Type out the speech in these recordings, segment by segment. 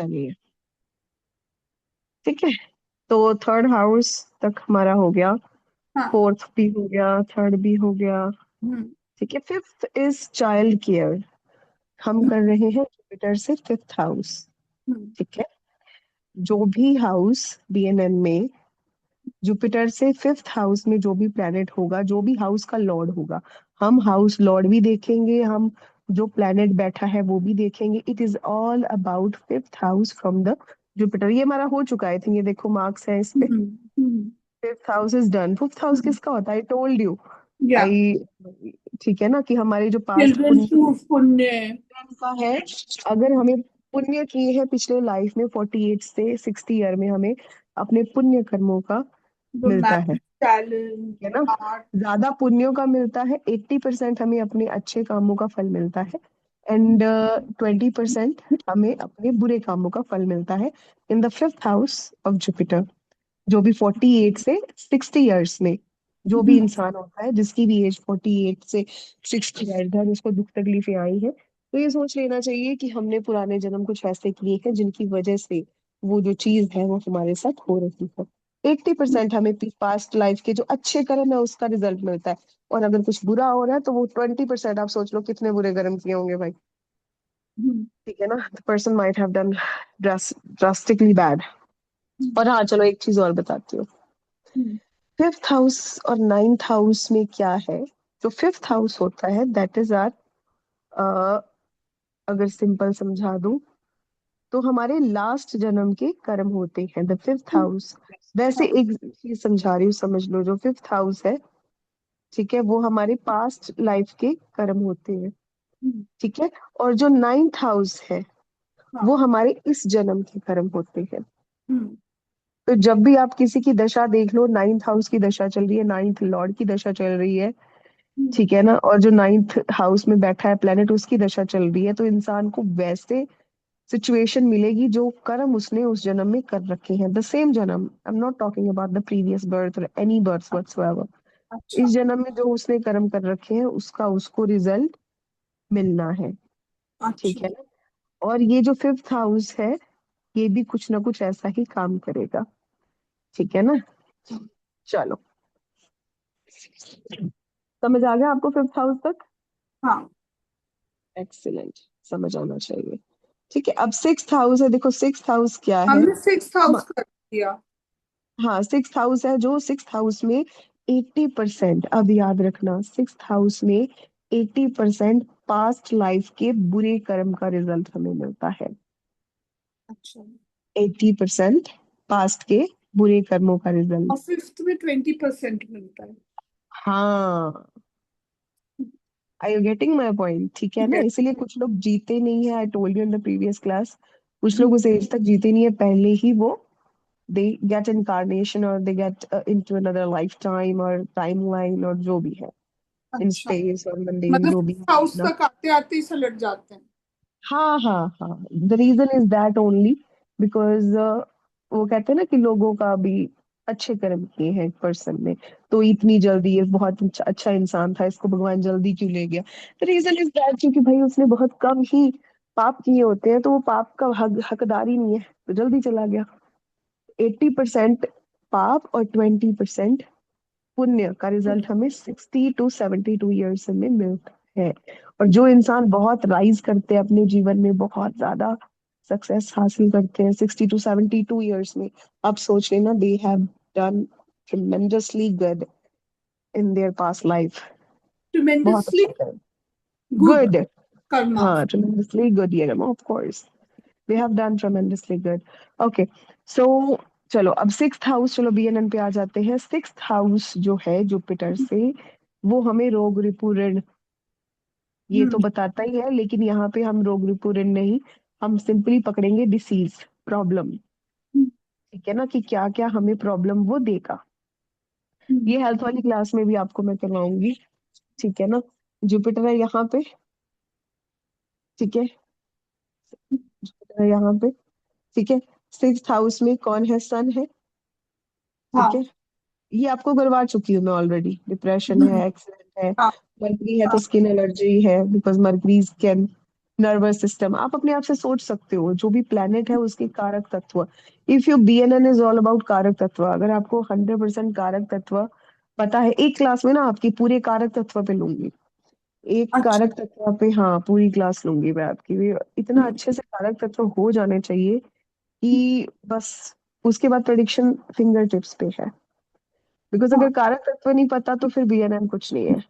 चलिए, ठीक है। तो थर्ड हाउस तक हमारा हो गया, हाँ। फोर्थ भी हो गया, थर्ड भी हो गया। हम्म। ठीक है, फिफ्थ इज चाइल्ड केयर। हम हम्म। कर रहे हैं जुपिटर से फिफ्थ हाउस। हम्म। ठीक है, जो भी हाउस बीएनएन में जुपिटर से फिफ्थ हाउस में जो भी प्लेनेट होगा, जो भी हाउस का लॉर्ड होगा, हम हाउस लॉर्ड भी देखेंगे, हम जो प्लेनेट बैठा है वो भी देखेंगे। It is all about fifth house from the Jupiter. ये हमारा हो चुका है, आई थिंक। ये देखो, मार्क्स है इस पे। Hmm. Hmm. Fifth house is done. Fifth house hmm. किसका होता है? I told you. या आई, ठीक है ना, कि हमारे जो पास्ट चिल्ड्रंस पुण्य पुण्य। का है। अगर हमें पुण्य किए हैं पिछले लाइफ में, 48 से 60 ईयर में, हमें अपने पुण्य कर्मों का मिलता है। Romantic talent. है ना? आर्ट। ज्यादा पुण्यों का मिलता है, 80% हमें अपने अच्छे कामों का फल मिलता है, एंड 20% हमें अपने बुरे कामों का फल मिलता है in the fifth house of Jupiter. जो भी 48 से 60 ईयर्स में जो भी इंसान होता है, जिसकी भी एज 48 से 60 ईयर्स है, जिसको दुख तकलीफें आई है, तो ये सोच लेना चाहिए कि हमने पुराने जन्म कुछ ऐसे किए हैं जिनकी वजह से वो जो चीज है वो हमारे साथ हो रही है। 80% हमें पास्ट लाइफ के जो अच्छे कर्म है उसका रिजल्ट मिलता है, और अगर कुछ बुरा हो रहा है तो वो 20%। आप सोच लो कितने बुरे कर्म किए होंगे भाई। ठीक है ना? The person might have done drastically bad. और हाँ, चलो एक चीज और बताती हूँ। फिफ्थ हाउस और नाइन्थ हाउस में क्या है? जो फिफ्थ हाउस होता है दैट इज आर, अगर सिंपल समझा दूं, तो हमारे लास्ट जन्म के कर्म होते हैं द फिफ्थ हाउस। वैसे एक चीज समझा रही हूँ, समझ लो। जो फिफ्थ हाउस है, ठीक है, वो हमारे पास्ट लाइफ के कर्म होते हैं। ठीक है, और जो नाइन्थ हाउस है वो हमारे इस जन्म के कर्म होते हैं। तो जब भी आप किसी की दशा देख लो, नाइन्थ हाउस की दशा चल रही है, नाइन्थ लॉर्ड की दशा चल रही है, ठीक है ना, और जो नाइन्थ हाउस में बैठा है प्लेनेट उसकी दशा चल रही है, तो इंसान को वैसे सिचुएशन मिलेगी जो कर्म उसने उस जन्म में कर रखे हैं, द सेम जन्म। आई am not talking about the previous birth और एनी बर्थ व्हाटसोएवर। इस अच्छा। जन्म में जो उसने कर्म कर रखे हैं उसका उसको रिजल्ट मिलना है। ठीक अच्छा। है ना? और ये जो फिफ्थ हाउस है, ये भी कुछ ना कुछ ऐसा ही काम करेगा। ठीक है ना? चलो, समझ आ गया आपको फिफ्थ हाउस तक? हाँ, एक्सीलेंट, समझ आना चाहिए। ठीक है, अब सिक्स्थ हाउस है। देखो, सिक्स्थ हाउस क्या है? हमने सिक्स हम, हाउस कर दिया। हाँ, सिक्स्थ हाउस है। जो सिक्स्थ हाउस में 80%, अब याद रखना, सिक्स्थ हाउस में 80% पास्ट लाइफ के बुरे कर्म का रिजल्ट हमें मिलता है। अच्छा। 80% पास्ट के बुरे कर्मों का और रिजल्ट। फिफ्थ में 20% मिलता है। हाँ, आई यू गेटिंग माई पॉइंट? ठीक है ना? Yes. इसीलिए कुछ लोग जीते नहीं है। I told you in the previous class, कुछ लोग उस एज तक जीते नहीं है, पहले ही वो they get incarnation or they get into another lifetime or timeline और जो भी है, in अच्छा, space और mundane मतलब जो भी फिफ्थ है हाउस अपना। तक आते आते ही सलट जाते हैं। हाँ हाँ हाँ, the reason is that only because वो कहते हैं ना कि लोगों का भी अच्छे कर्म किए हैं एक पर्सन ने, तो इतनी जल्दी, ये बहुत अच्छा इंसान था, इसको भगवान जल्दी क्यों ले गया? द रीजन इज दैट क्योंकि भाई उसने बहुत कम ही पाप किए होते हैं, तो वो पाप का हकदार ही नहीं है, तो जल्दी चला गया। 80% पाप और 20% पुण्य का रिजल्ट हमें 60 to 72 ईयर्स में मिलता है। और जो इंसान बहुत राइज करते हैं अपने जीवन में, बहुत ज्यादा सक्सेस हासिल करते हैं 60 to 72 ईयर्स में, आप सोच लेना, they have done tremendously good in their past life. बहुत ट्रिमेंडसली अच्छा करें, गुड गुड। कर्मा। हाँ, ट्रिमेंडसली गुड, ये of course they have done tremendously good. Okay, so चलो, अब सिक्स्थ हाउस, चलो बीएनएन पे आ जाते हैं। सिक्स्थ हाउस जो है जुपिटर से, वो हमें रोग रिपू ऋण, ये तो हम्म। बताता ही है, लेकिन यहाँ पे हम रोग रिपू ऋण नहीं, हम सिंपली पकड़ेंगे डिसीज, प्रॉब्लम। ठीक है ना, कि क्या क्या हमें प्रॉब्लम वो देगा। ये हेल्थ वाली क्लास में भी आपको मैं करवाऊंगी। ठीक है ना? जुपिटर है यहाँ पे। ठीक है, जुपिटर है यहाँ पे। ठीक है, सिक्स्थ हाउस में कौन है? सन है। ठीक है, हाँ। ये आपको करवा चुकी हूँ मैं ऑलरेडी। डिप्रेशन हम्म। है, एक्सीडेंट है, हाँ। मरकरी है तो हाँ। स्किन एलर्जी है, because mercury can nervous system, आप अपने आप से सोच सकते हो जो भी प्लेनेट है उसके कारक तत्व। If you BNN is all about कारक तत्व, अगर आपको 100% कारक तत्व पता है, एक क्लास में ना आपकी पूरे कारक तत्व पे लूंगी, एक अच्छा। कारक तत्व पे, हाँ पूरी क्लास लूंगी मैं आपकी। ये इतना अच्छे से कारक तत्व हो जाने चाहिए कि बस उसके बाद प्रेडिक्शन फिंगर टिप्स पे है। बिकॉज हाँ। अगर कारक तत्व नहीं पता तो फिर बीएनएन कुछ नहीं है।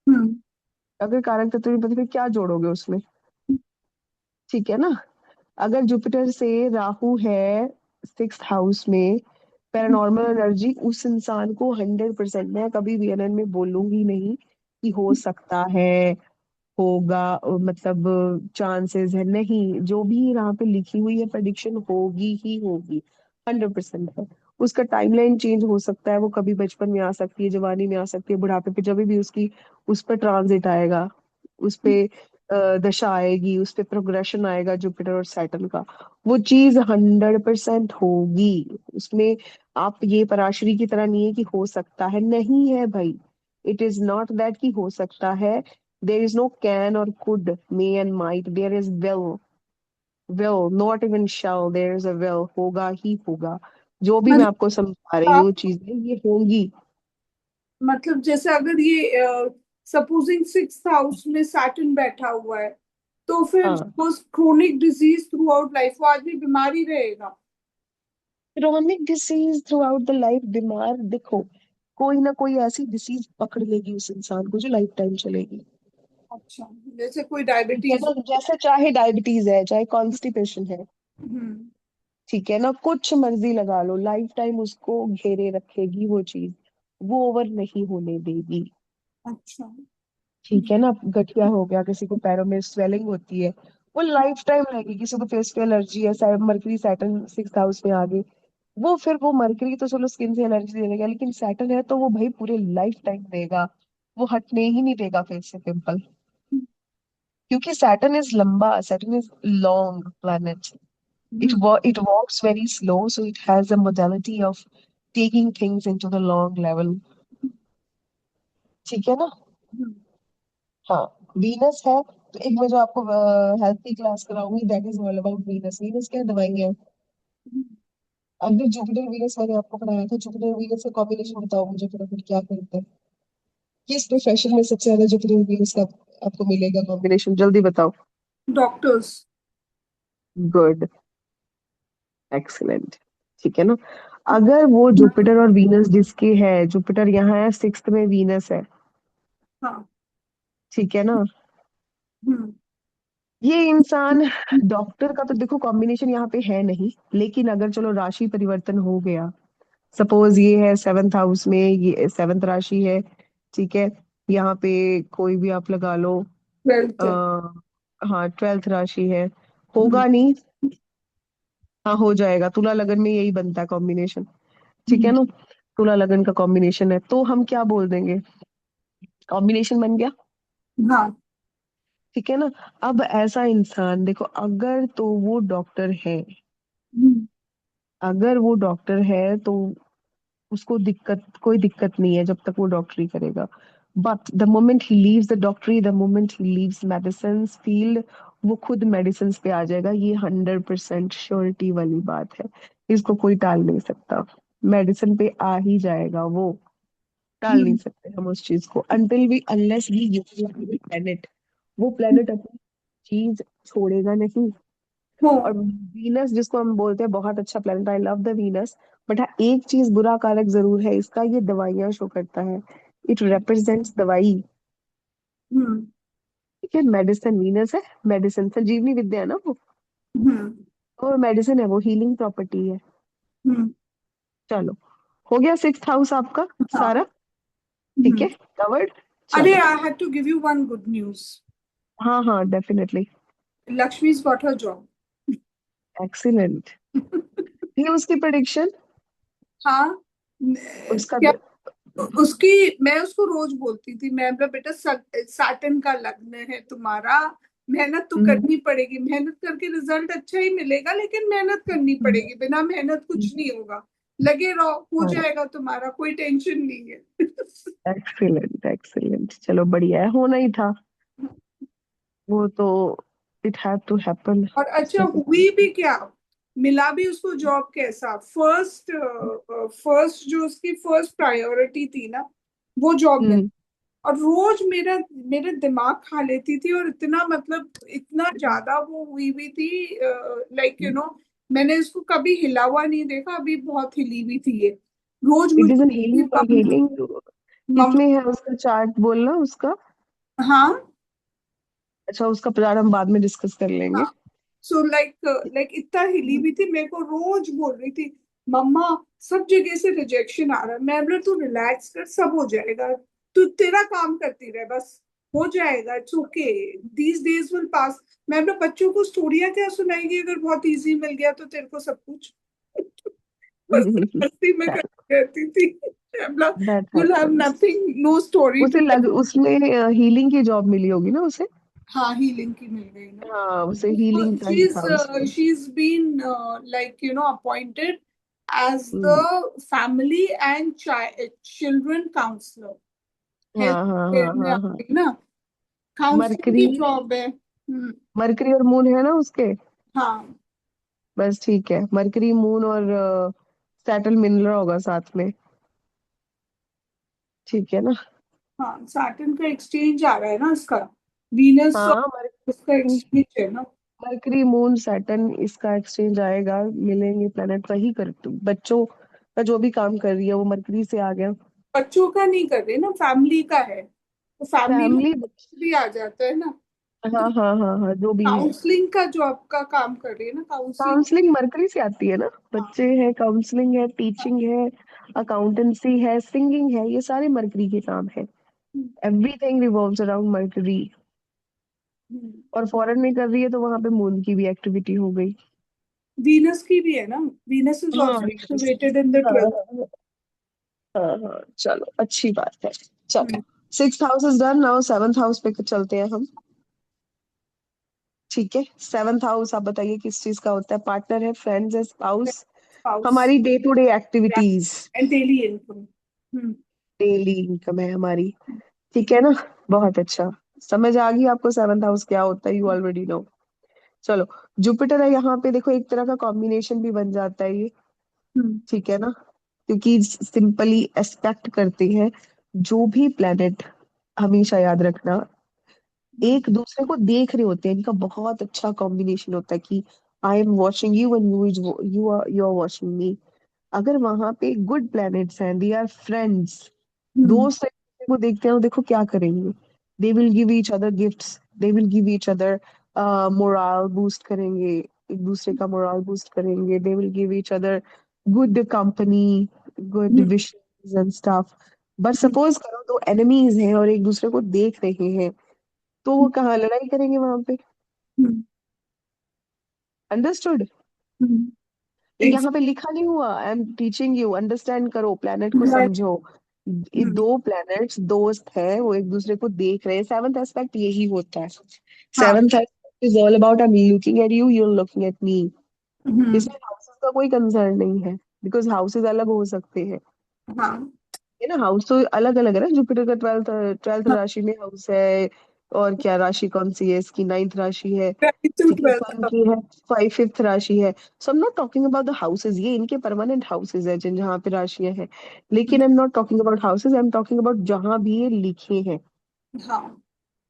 हम्म। अगर कारक तत्व नहीं पता फिर क्या जोड़ोगे उसमें, ठीक है ना। अगर जुपिटर से राहु है 6th हाउस में, पैरानॉर्मल एनर्जी उस इंसान को 100%, मैं कभी बीएनएन में बोलूंगी नहीं कि हो सकता है, होगा, मतलब चांसेस है, नहीं, जो भी यहाँ पे लिखी हुई है प्रेडिक्शन होगी ही होगी, 100% है। उसका टाइमलाइन चेंज हो सकता है, वो कभी बचपन में आ सकती है, जवानी में आ सकती है, बुढ़ापे पे, जब भी उसकी उस पर ट्रांजिट आएगा, उस पे दशा आएगी, उस पे प्रोग्रेशन आएगा जुपिटर और सैटर्न का, वो चीज 100% होगी उसमें। आप ये पराशरी की तरह नहीं है कि हो सकता है, नहीं है भाई। इट इज नॉट दैट कि हो सकता है। There is no can or could, may and might. There is will. Will, not even shall. There is a will. होगा ही होगा। जो भी मैं मतलब आपको समझा रही हूँ आप, चीजें, ये होंगी। मतलब जैसे अगर ये सपोजिंग 6th हाउस में सैटर्न बैठा हुआ है, तो फिर हाँ, suppose chronic disease through out life वो आदमी बीमार ही रहेगा। Chronic disease through out the life, बीमार देखो, कोई ना कोई ऐसी डिसीज पकड़ लेगी उस इंसान को जो लाइफ टाइम चलेगी। अच्छा। जैसे कोई ठीक है डायबिटीज। ना, जैसे चाहे डायबिटीज है, चाहे कॉन्स्टिपेशन है, हम्म। ठीक है ना, कुछ मर्जी लगा लो, लाइफ टाइम उसको घेरे रखेगी वो चीज, वो ओवर नहीं होने देगी। अच्छा। ठीक है ना, गठिया हो गया, किसी को पैरों में स्वेलिंग होती है, वो लाइफ टाइम रहेगी। किसी को फेस पे एलर्जी है, मरकरी सैटर्न 6th हाउस में आ गई, वो फिर वो मरकरी तो चलो स्किन से एलर्जी दे देगा, लेकिन सैटर्न है तो वो भाई पूरे लाइफ टाइम देगा, वो हटने ही नहीं देगा फेस से पिंपल। क्योंकि सैटर्न इज लंबा, Saturn is long planet. Hmm. It walks very slow, so it has a modality of taking things into the long level। ठीक है ना। हम्म। हाँ, वीनस है तो एक मैं जो आपको हेल्थ की क्लास कराऊंगी, that is all about Venus. Venus क्या दवाई है। अगर जुपिटर वीनस मैंने आपको पढ़ाया था, जुपिटर वीनस का कॉम्बिनेशन बताओ मुझे फटाफट, क्या करते हैं, किस प्रोफेशन में सबसे ज्यादा जुपिटर वीनस का आपको मिलेगा कॉम्बिनेशन, जल्दी बताओ। डॉक्टर्स। Good, excellent. ठीक है ना। अगर वो जुपिटर और वीनस जिसके है, जुपिटर यहाँ है 6th में, वीनस है, हाँ। ठीक है ना, हम्म। ये इंसान, डॉक्टर का तो देखो कॉम्बिनेशन यहाँ पे है नहीं, लेकिन अगर चलो राशि परिवर्तन हो गया, सपोज ये है 7th हाउस में, ये 7th राशि है, ठीक है, यहाँ पे कोई भी आप लगा लो, ट्वेल्थ है। आ, हाँ 12th राशि है, हम्म। होगा नहीं, हाँ हो जाएगा, तुला लगन में यही बनता है कॉम्बिनेशन, ठीक है हम्म। ना, तुला लगन का कॉम्बिनेशन है, तो हम क्या बोल देंगे, कॉम्बिनेशन बन गया, हाँ। ठीक है ना। अब ऐसा इंसान देखो, अगर तो वो डॉक्टर है, हम्म। अगर वो डॉक्टर है तो उसको कोई दिक्कत नहीं है जब तक वो डॉक्टरी करेगा। But the moment he leaves the डॉक्टरी, the moment he leaves medicine field, वो खुद मेडिसिन पे आ जाएगा, ये 100% श्योरिटी वाली बात है, इसको कोई टाल नहीं सकता। मेडिसिन पे आ ही जाएगा वो, टाल नहीं हम्म। सकते हम उस चीज को, until we unless we planet, वो प्लेनेट अपनी चीज छोड़ेगा नहीं। हाँ। और वीनस जिसको हम बोलते हैं बहुत अच्छा planet, I love the Venus, but हाँ एक चीज बुरा कारक जरूर है इसका, ये दवाइयां शो करता है, इट रिप्रेजेंट्स दवाई। हम्म। ठीक है, मेडिसिन वीनस है, मेडिसिन संजीवनी विद्या है ना वो, हम्म। और मेडिसिन है वो, हीलिंग प्रॉपर्टी है। हम्म। चलो, हो गया 6th हाउस आपका हाँ। सारा, ठीक है, हम्म। कवर्ड। अरे, चलो, I have to give you one good news. हाँ हाँ definitely, Lakshmi's got her job। Excellent. ये उसकी प्रेडिक्शन, हाँ। उसका क्या? उसकी, मैं उसको रोज बोलती थी, मैं बोला बेटा सैटर्न का लग्न है तुम्हारा, मेहनत तो हम्म, करनी पड़ेगी, मेहनत करके रिजल्ट अच्छा ही मिलेगा, लेकिन मेहनत करनी पड़ेगी, बिना मेहनत कुछ नहीं होगा। लगे रहो, हो हाँ, जाएगा तुम्हारा, कोई टेंशन नहीं है। एक्सीलेंट एक्सीलेंट, चलो बढ़िया है, होना ही था वो तो, इट हैड टू हैपन। और अच्छा इसमें कुछ हुई भी क्या, मिला भी उसको जॉब कैसा, फर्स्ट फर्स्ट जो उसकी फर्स्ट प्रायोरिटी थी ना, वो जॉब मिल। हम्म। और रोज मेरा मेरे दिमाग खा लेती थी, और इतना मतलब इतना ज्यादा वो हुई भी थी, लाइक मैंने इसको कभी हिला हुआ नहीं देखा, अभी बहुत हिली भी थी ये। रोज इट मुझे इज एन बोलती, हीलिंग, हीलिंग मम्मा। किसमें है उसका चार्ट बोलना उसका। हाँ अच्छा, उसका प्लान हम बाद में डिस्कस कर हाँ। लेंगे। सो लाइक लाइक इतना हिली भी थी, मेरे को रोज बोल रही थी, मम्मा सब जगह से रिजेक्शन आ रहा है। मैं बोला तू रिलैक्स कर, सब हो जाएगा, तू तेरा काम करती रहे बस, हो जाएगा, it's okay, these days will pass. मैं बोला बच्चों को स्टोरियां क्या सुनाएगी, अगर बहुत इजी मिल गया तो तेरे को सब कुछ। बस मस्ती में करती रहती थी। मैं बोला that you'll have happens. nothing, no story to उसे tell। लग उसमें हीलिंग की जॉब मिली होगी ना उसे। हाँ हीलिंग की मिल गई ना। हाँ, उसे हीलिंग का ही she's था उसमें। she's been like appointed as hmm. the family and children counselor, health हाँ हाँ केयर हाँ में हाँ हाँ। आती है ना, काउंसलिंग मरकरी, की जॉब है। हम्म। मरकरी और मून है ना उसके। हाँ बस ठीक है, मरकरी मून और सैटर्न मिल रहा होगा साथ में। ठीक है ना। हाँ सैटर्न का एक्सचेंज आ रहा है ना इसका, वीनस और हाँ, उसका एक्सचेंज है ना। मरकरी मून सैटर्न इसका एक्सचेंज आएगा, मिलेंगे प्लेनेट। वही कर बच्चों का जो भी काम कर रही है वो मरकरी से आ गया। बच्चों का नहीं कर रहे ना, फैमिली का है, तो फैमिली में फैमिली। भी आ जाता है ना। हाँ हाँ हाँ हाँ, जो भी है। काउंसलिंग का जॉब का काम कर रही है ना, काउंसलिंग। काउंसलिंग मरकरी से आती है ना। हाँ बच्चे हैं, काउंसलिंग है, टीचिंग है, अकाउंटेंसी है, सिंगिंग है, ये सारे मरकरी के काम है। हम्म, एवरीथिंग रिवॉल्व्स अराउंड मरकरी। हम्म। और फॉरेन में कर रही है तो वहां पे मून की भी एक्टिविटी हो गई। वीनस की भी है ना, वीनस इज हाँ, also Venus। Activated in the हाँ 12th। हाँ हाँ हाँ, चलो अच्छी बात है। चलो, hmm. Six house is done, now seventh house पे चलते हैं हम। ठीक है, सेवंथ हाउस आप बताइए किस चीज का होता है। पार्टनर है, फ्रेंड्स है, स्पाउस, स्पाउस हमारी day to day activities, and daily income. Hmm. Daily income है हमारी। ठीक है ना। बहुत अच्छा, समझ आ गई आपको सेवंथ हाउस क्या होता है, यू ऑलरेडी नो। चलो, जुपिटर है यहाँ पे, देखो एक तरह का कॉम्बिनेशन भी बन जाता है ये। हम्म। ठीक है ना, क्योंकि सिंपली एस्पेक्ट करते हैं जो भी प्लेनेट, हमेशा याद रखना, हम्म। एक दूसरे को देख रहे होते हैं। इनका बहुत अच्छा कॉम्बिनेशन होता है कि I am watching you and you are watching me. अगर वहां पे गुड प्लैनेट्स हैं, दे आर फ्रेंड्स, हम्म। दोस्त एक दूसरे को देखते हैं, तो देखो क्या करेंगे। They will give each other gifts, they will give each other moral boost करेंगे, एक दूसरे का मोरल बूस्ट करेंगे। They will give each other good company, good hmm. Wishes and stuff. But suppose करो दो एनिमीज हैं और एक दूसरे को देख रहे हैं, तो वो कहाँ लड़ाई करेंगे वहां पे। हम्म। अंडरस्टूड। हम्म। ये यहाँ पे लिखा नहीं हुआ, I am teaching you, understand करो, प्लेनेट को Right. समझो। ये हम्म। दो प्लैनेट्स दोस्त हैं, वो एक दूसरे को देख रहे हैं। सेवंथ एस्पेक्ट यही होता है। हाँ। Seventh aspect is all about I am looking at you, you are looking at me. Hmm. इसमें हाउसेस का कोई कंसर्न नहीं है, बिकॉज हाउसेस अलग हो सकते हैं। हाँ है ना, हाउस तो अलग अलग है ना। जुपिटर का ट्वेल्थ ट्वेल्थ हाँ। राशि में हाउस है। और क्या राशि कौन सी है इसकी, नाइन्थ राशि है। टू ठीक है, सन 12th। की है, फाइव फिफ्थ राशि है। So I am not talking about the houses, ये इनके परमानेंट हाउसेज है जिन जहाँ पे राशियां हैं। लेकिन आई am not talking about houses, I am talking about जहां भी ये लिखे हैं। हाँ।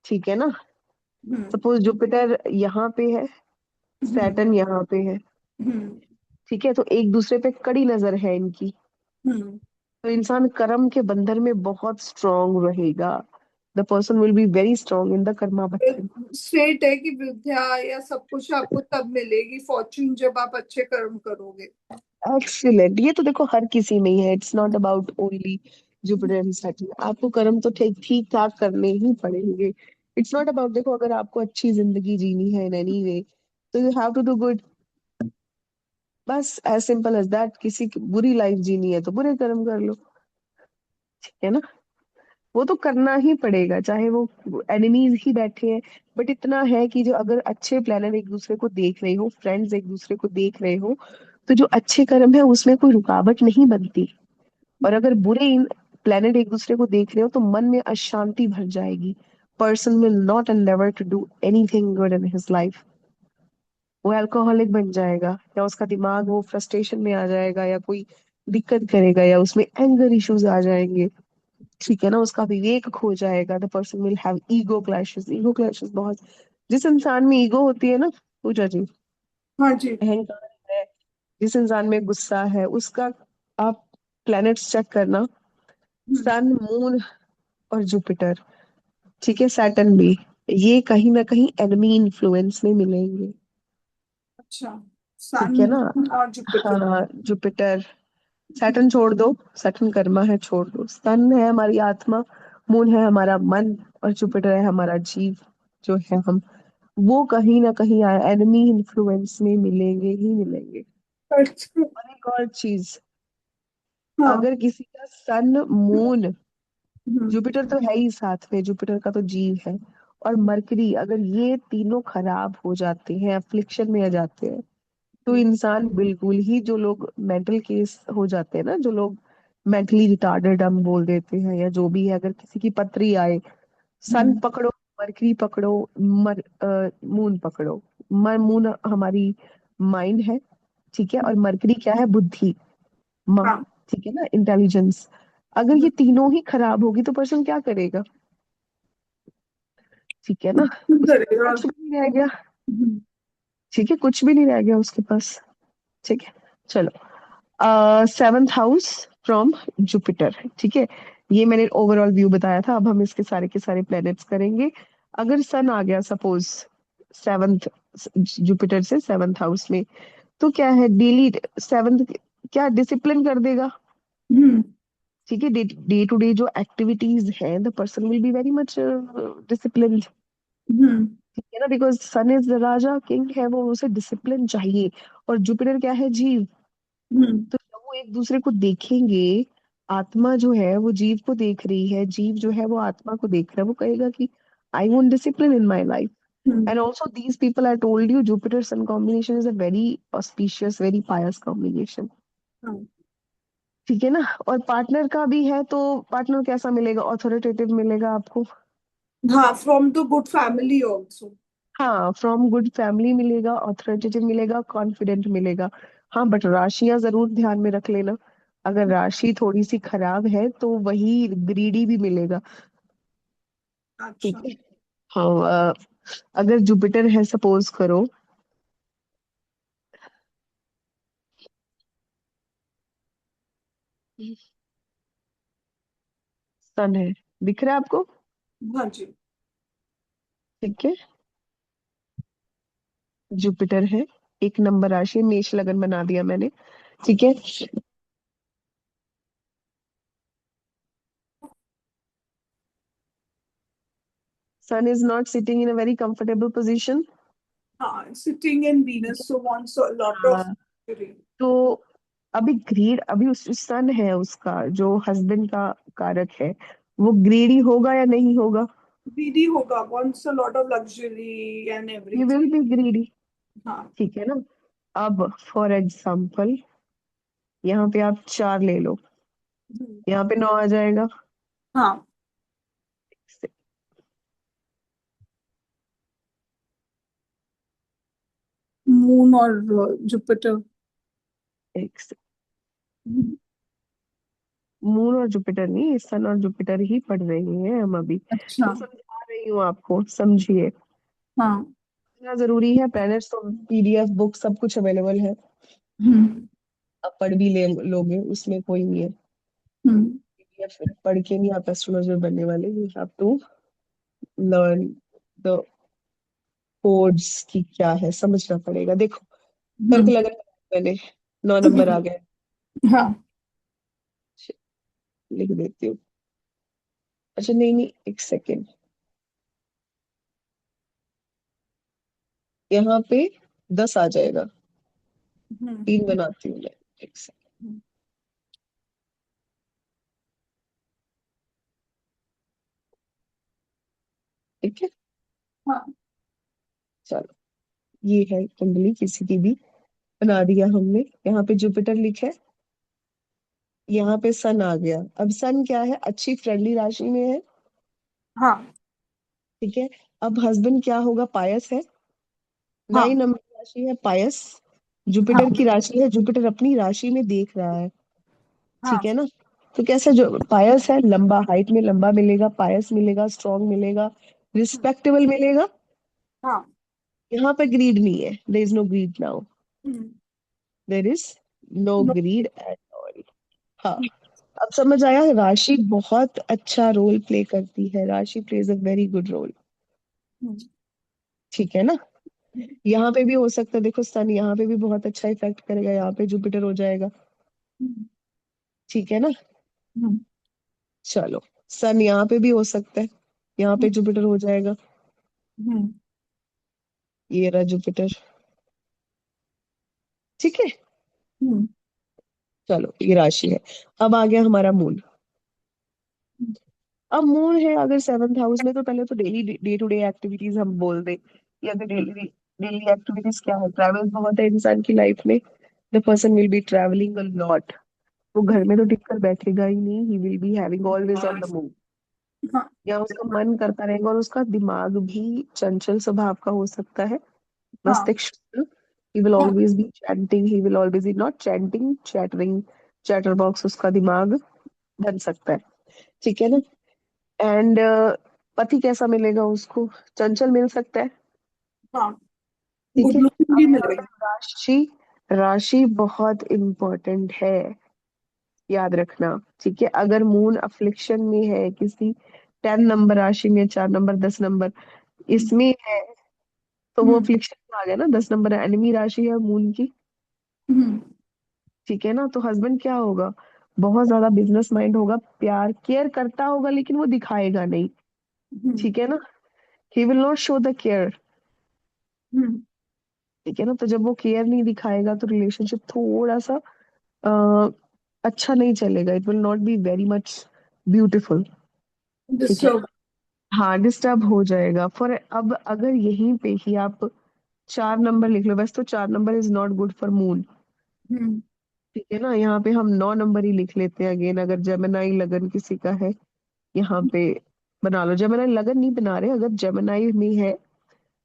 ठीक है ना। हम्म। सपोज जुपिटर यहाँ पे है, हम्म। सैटर्न यहाँ पे है। हम्म। ठीक है, तो एक दूसरे पे कड़ी नजर है इनकी। हम्म। तो इंसान कर्म के बंधन में बहुत स्ट्रांग रहेगा। The person will be very strong in the Karma बंधन। स्ट्रेट है कि विद्या या सब कुछ आपको तब मिलेगी, फॉर्च्यून, जब आप अच्छे कर्म करोगे। एक्सीलेंट, ये तो देखो हर किसी में ही है, it's not about only Jupiter and Saturn. आपको कर्म तो ठीक ठीक ठाक करने ही पड़ेंगे। इट्स नॉट अबाउट, देखो अगर आपको अच्छी जिंदगी जीनी है इन एनी वे, तो you have to do good. बस एज सिंपल एज दैट। किसी की बुरी लाइफ जीनी है तो बुरे कर्म कर लो। ठीक है ना। वो तो करना ही पड़ेगा, चाहे वो एनिमीज ही बैठे हैं। बट इतना है कि जो अगर अच्छे प्लानर एक दूसरे को देख रहे हो, फ्रेंड्स एक दूसरे को देख रहे हो, तो जो अच्छे कर्म है उसमें कोई रुकावट नहीं बनती। और अगर बुरे प्लेनेट एक दूसरे को देख रहे हो तो मन में अशांति भर जाएगी। person will not endeavor to do anything good in his life. वो अल्कोहलिक बन जाएगा, या उसका दिमाग वो फ्रस्ट्रेशन में आ जाएगा, या कोई दिक्कत करेगा, या उसमें एंगर इश्यूज आ जाएंगे। ठीक है ना, उसका विवेक खो जाएगा। The person will have ego clashes. Ego clashes बहुत, जिस इंसान में ईगो होती है ना पूजा जी, हाँ जी। अहंकार है, जिस इंसान में गुस्सा है, उसका आप प्लैनेट्स चेक करना, हम्म। सन, मून और जुपिटर, ठीक है, सैटर्न भी, ये कहीं ना कहीं एनिमी इन्फ्लुएंस में मिलेंगे। अच्छा। सन, ठीक है ना। मून और जुपिटर। हाँ, जुपिटर, सैटर्न छोड़ दो, सैटर्न कर्मा है, छोड़ दो। सन है हमारी आत्मा, मून है हमारा मन, और जुपिटर है हमारा जीव जो है हम, वो कहीं ना कहीं एनिमी इन्फ्लुएंस में मिलेंगे ही मिलेंगे। अच्छा। और एक और चीज, हाँ। अगर किसी का सन, मून, हम्म। जुपिटर तो है ही साथ में, जुपिटर का तो जीव है, और मरकरी, अगर ये तीनों खराब हो जाते हैं, अफ्लिक्शन में आ जाते हैं, तो हम्म। इंसान बिल्कुल ही, जो लोग मेंटल केस हो जाते हैं ना, जो लोग मेंटली रिटार्डेड हम बोल देते हैं, या जो भी है, अगर किसी की पथरी आए, सन हम्म। पकड़ो, मरकरी पकड़ो, मून पकड़ो। मून हमारी माइंड है, ठीक है, और मरकरी क्या है, बुद्धि, माँ, हाँ। ठीक है ना, इंटेलिजेंस। अगर ये तीनों ही खराब होगी तो पर्सन क्या करेगा? ठीक है ना, उसके पास करेगा। कुछ भी नहीं रह गया। हम्म। ठीक है, कुछ भी नहीं रह गया उसके पास। ठीक है, चलो। सेवंथ हाउस फ्रॉम जुपिटर, ठीक है, ये मैंने ओवरऑल व्यू बताया था। अब हम इसके सारे के सारे प्लैनेट्स करेंगे। अगर सन आ गया सपोज सेवंथ, जुपिटर से सेवंथ हाउस में, तो क्या है, डेली सेवंथ क्या डिसिप्लिन कर देगा। हम्म। ठीक है, डे टू डे जो एक्टिविटीज हैं, the person will be very much discipline. Hmm. ठीक है ना, because sun is the raja, king है वो, उसे डिसिप्लिन चाहिए। और जुपिटर क्या है, जीव। हम्म। तो जब वो एक दूसरे को देखेंगे, आत्मा जो है वो जीव को देख रही है, जीव जो है वो आत्मा को देख रहा है, वो कहेगा कि I want discipline in my life. Hmm. And also these people, I told you, Jupiter sun combination is a very auspicious, very pious combination. हाँ। ठीक है ना। और पार्टनर का भी है, तो पार्टनर कैसा मिलेगा, ऑथोरिटेटिव मिलेगा आपको। हाँ, from the good family also. हाँ, फ्रॉम गुड फैमिली मिलेगा, ऑथोरिटेटिव मिलेगा, कॉन्फिडेंट मिलेगा। हाँ, बट राशियां जरूर ध्यान में रख लेना, अगर राशि थोड़ी सी खराब है तो वही ग्रीडी भी मिलेगा। ठीक अच्छा। है। हाँ, अगर जुपिटर है सपोज करो, सन है, दिख रहा है आपको? हाँ जी। ठीक है, जुपिटर है, एक नंबर राशि, मेष लगन बना दिया मैंने। ठीक है, sun is not sitting in a very comfortable position. हाँ, sitting in Venus so wants a lot of. हाँ, तो अभी ग्रीड, अभी उस सन है उसका जो हस्बैंड का कारक है, वो ग्रीडी होगा या नहीं होगा? ग्रीडी होगा, wants a lot of luxury and ये एवरीथिंग। Will be greedy. हाँ। ठीक है ना। अब फॉर एग्जाम्पल, यहाँ पे आप चार ले लो, हम्म। यहाँ पे नौ आ जाएगा। हाँ। मून और जुपिटर। एक से, मून और जुपिटर नहीं, सन और जुपिटर ही पढ़ रहे हैं हम अभी। अच्छा। मैं समझा रही हूँ आपको, समझिए। हाँ। इतना जरूरी है, प्लैनेट्स तो पीडीएफ बुक सब कुछ अवेलेबल है, हम्म। आप पढ़ भी ले लोगे, उसमें कोई नहीं है। हम्म। पीडीएफ पढ़ के नहीं आप एस्ट्रोलॉजर बनने वाले, you have to learn the codes की क्या है, समझना पड़ेगा। देखो, कर्क हम्म। लगन मैंने 9 नंबर आ गए, हाँ। लिख देती हूँ। अच्छा, नहीं नहीं, एक सेकेंड, यहाँ पे 10 आ जाएगा, हम्म। 3 बनाती हूँ मैं। एक सेकेंड, ठीक है, हाँ। चलो, ये है कुंडली किसी की भी, बना दिया हमने। यहाँ पे जुपिटर लिखे, यहाँ पे सन आ गया। अब सन क्या है, अच्छी फ्रेंडली राशि में है, हाँ। ठीक है। अब हस्बैंड क्या होगा, पायस है। हाँ 9 नंबर राशि है पायस, हाँ जुपिटर की राशि है, जुपिटर अपनी राशि में देख रहा है। ठीक हाँ है ना। तो कैसा जो पायस है, लंबा, हाइट में लंबा मिलेगा, पायस मिलेगा, स्ट्रांग मिलेगा, रिस्पेक्टेबल मिलेगा। हाँ। यहाँ पे ग्रीड नहीं है, there is no greed now, hmm. There is no no. Greed at all. हाँ। अब समझ आया, राशि बहुत अच्छा रोल प्ले करती है, rashi plays a very good role. Hmm. ठीक है ना। यहाँ पे भी हो सकता है, देखो सन यहाँ पे भी बहुत अच्छा इफेक्ट करेगा, यहाँ पे जुपिटर हो जाएगा। ठीक है ना। हम्म। चलो, सन यहाँ पे भी हो सकता है, यहाँ पे जुपिटर हो जाएगा। हम्म। ये रहा जुपिटर। ठीक है। हम्म। चलो, ये राशि है। अब आ गया हमारा मून। अब मून है अगर 7th हाउस में, तो पहले तो daily day to day activities हम बोल दें, या अगर डेली डेली एक्टिविटीज क्या है, ट्रैवल बहुत है इंसान की लाइफ में। The person will be travelling a lot. वो घर में तो टिक कर बैठेगा ही नहीं, he will be having always on the move. हाँ या उसका मन करता रहेगा, और उसका दिमाग भी चंचल स्वभाव का हो सकता है, हाँ मस्तिष्क। he will हाँ always be chanting, he will always be not chanting, chattering, chatterbox उसका दिमाग बन सकता है। ठीक है ना। एंड पति कैसा मिलेगा उसको, चंचल मिल सकता है। हाँ। ठीक गुड है। लुकिंग अब भी यहाँ पे मिलेगी। राशि, राशि बहुत इंपॉर्टेंट है, याद रखना। ठीक है, अगर मून अफ्लिक्शन में है किसी 10 नंबर राशि में, 4 नंबर, 10 नंबर इसमें है, तो वो हम्म। अफ्लिक्शन में आ गया ना, 10 नंबर एनिमी राशि है मून की। हम्म। ठीक है ना। तो हस्बैंड क्या होगा, बहुत ज्यादा बिजनेस माइंड होगा, प्यार केयर करता होगा लेकिन वो दिखाएगा नहीं। हम्म। ठीक है ना। He will not show the care. Hmm. ठीक है ना। तो जब वो केयर नहीं दिखाएगा तो रिलेशनशिप थोड़ा सा अ, अच्छा नहीं चलेगा, it will not be very much beautiful. ठीक है। डिस्टर्ब। हाँ, डिस्टर्ब हो जाएगा। फॉर अब अगर यहीं पे ही आप 4 नंबर लिख लो, वैसे तो 4 number is not good for moon. Hmm. ठीक है ना। यहाँ पे हम 9 नंबर ही लिख लेते हैं अगेन, अगर जेमिनाई लगन किसी का है यहाँ पे बना लो। जेमिनाई लगन नहीं बना रहे, अगर जेमिनाई में है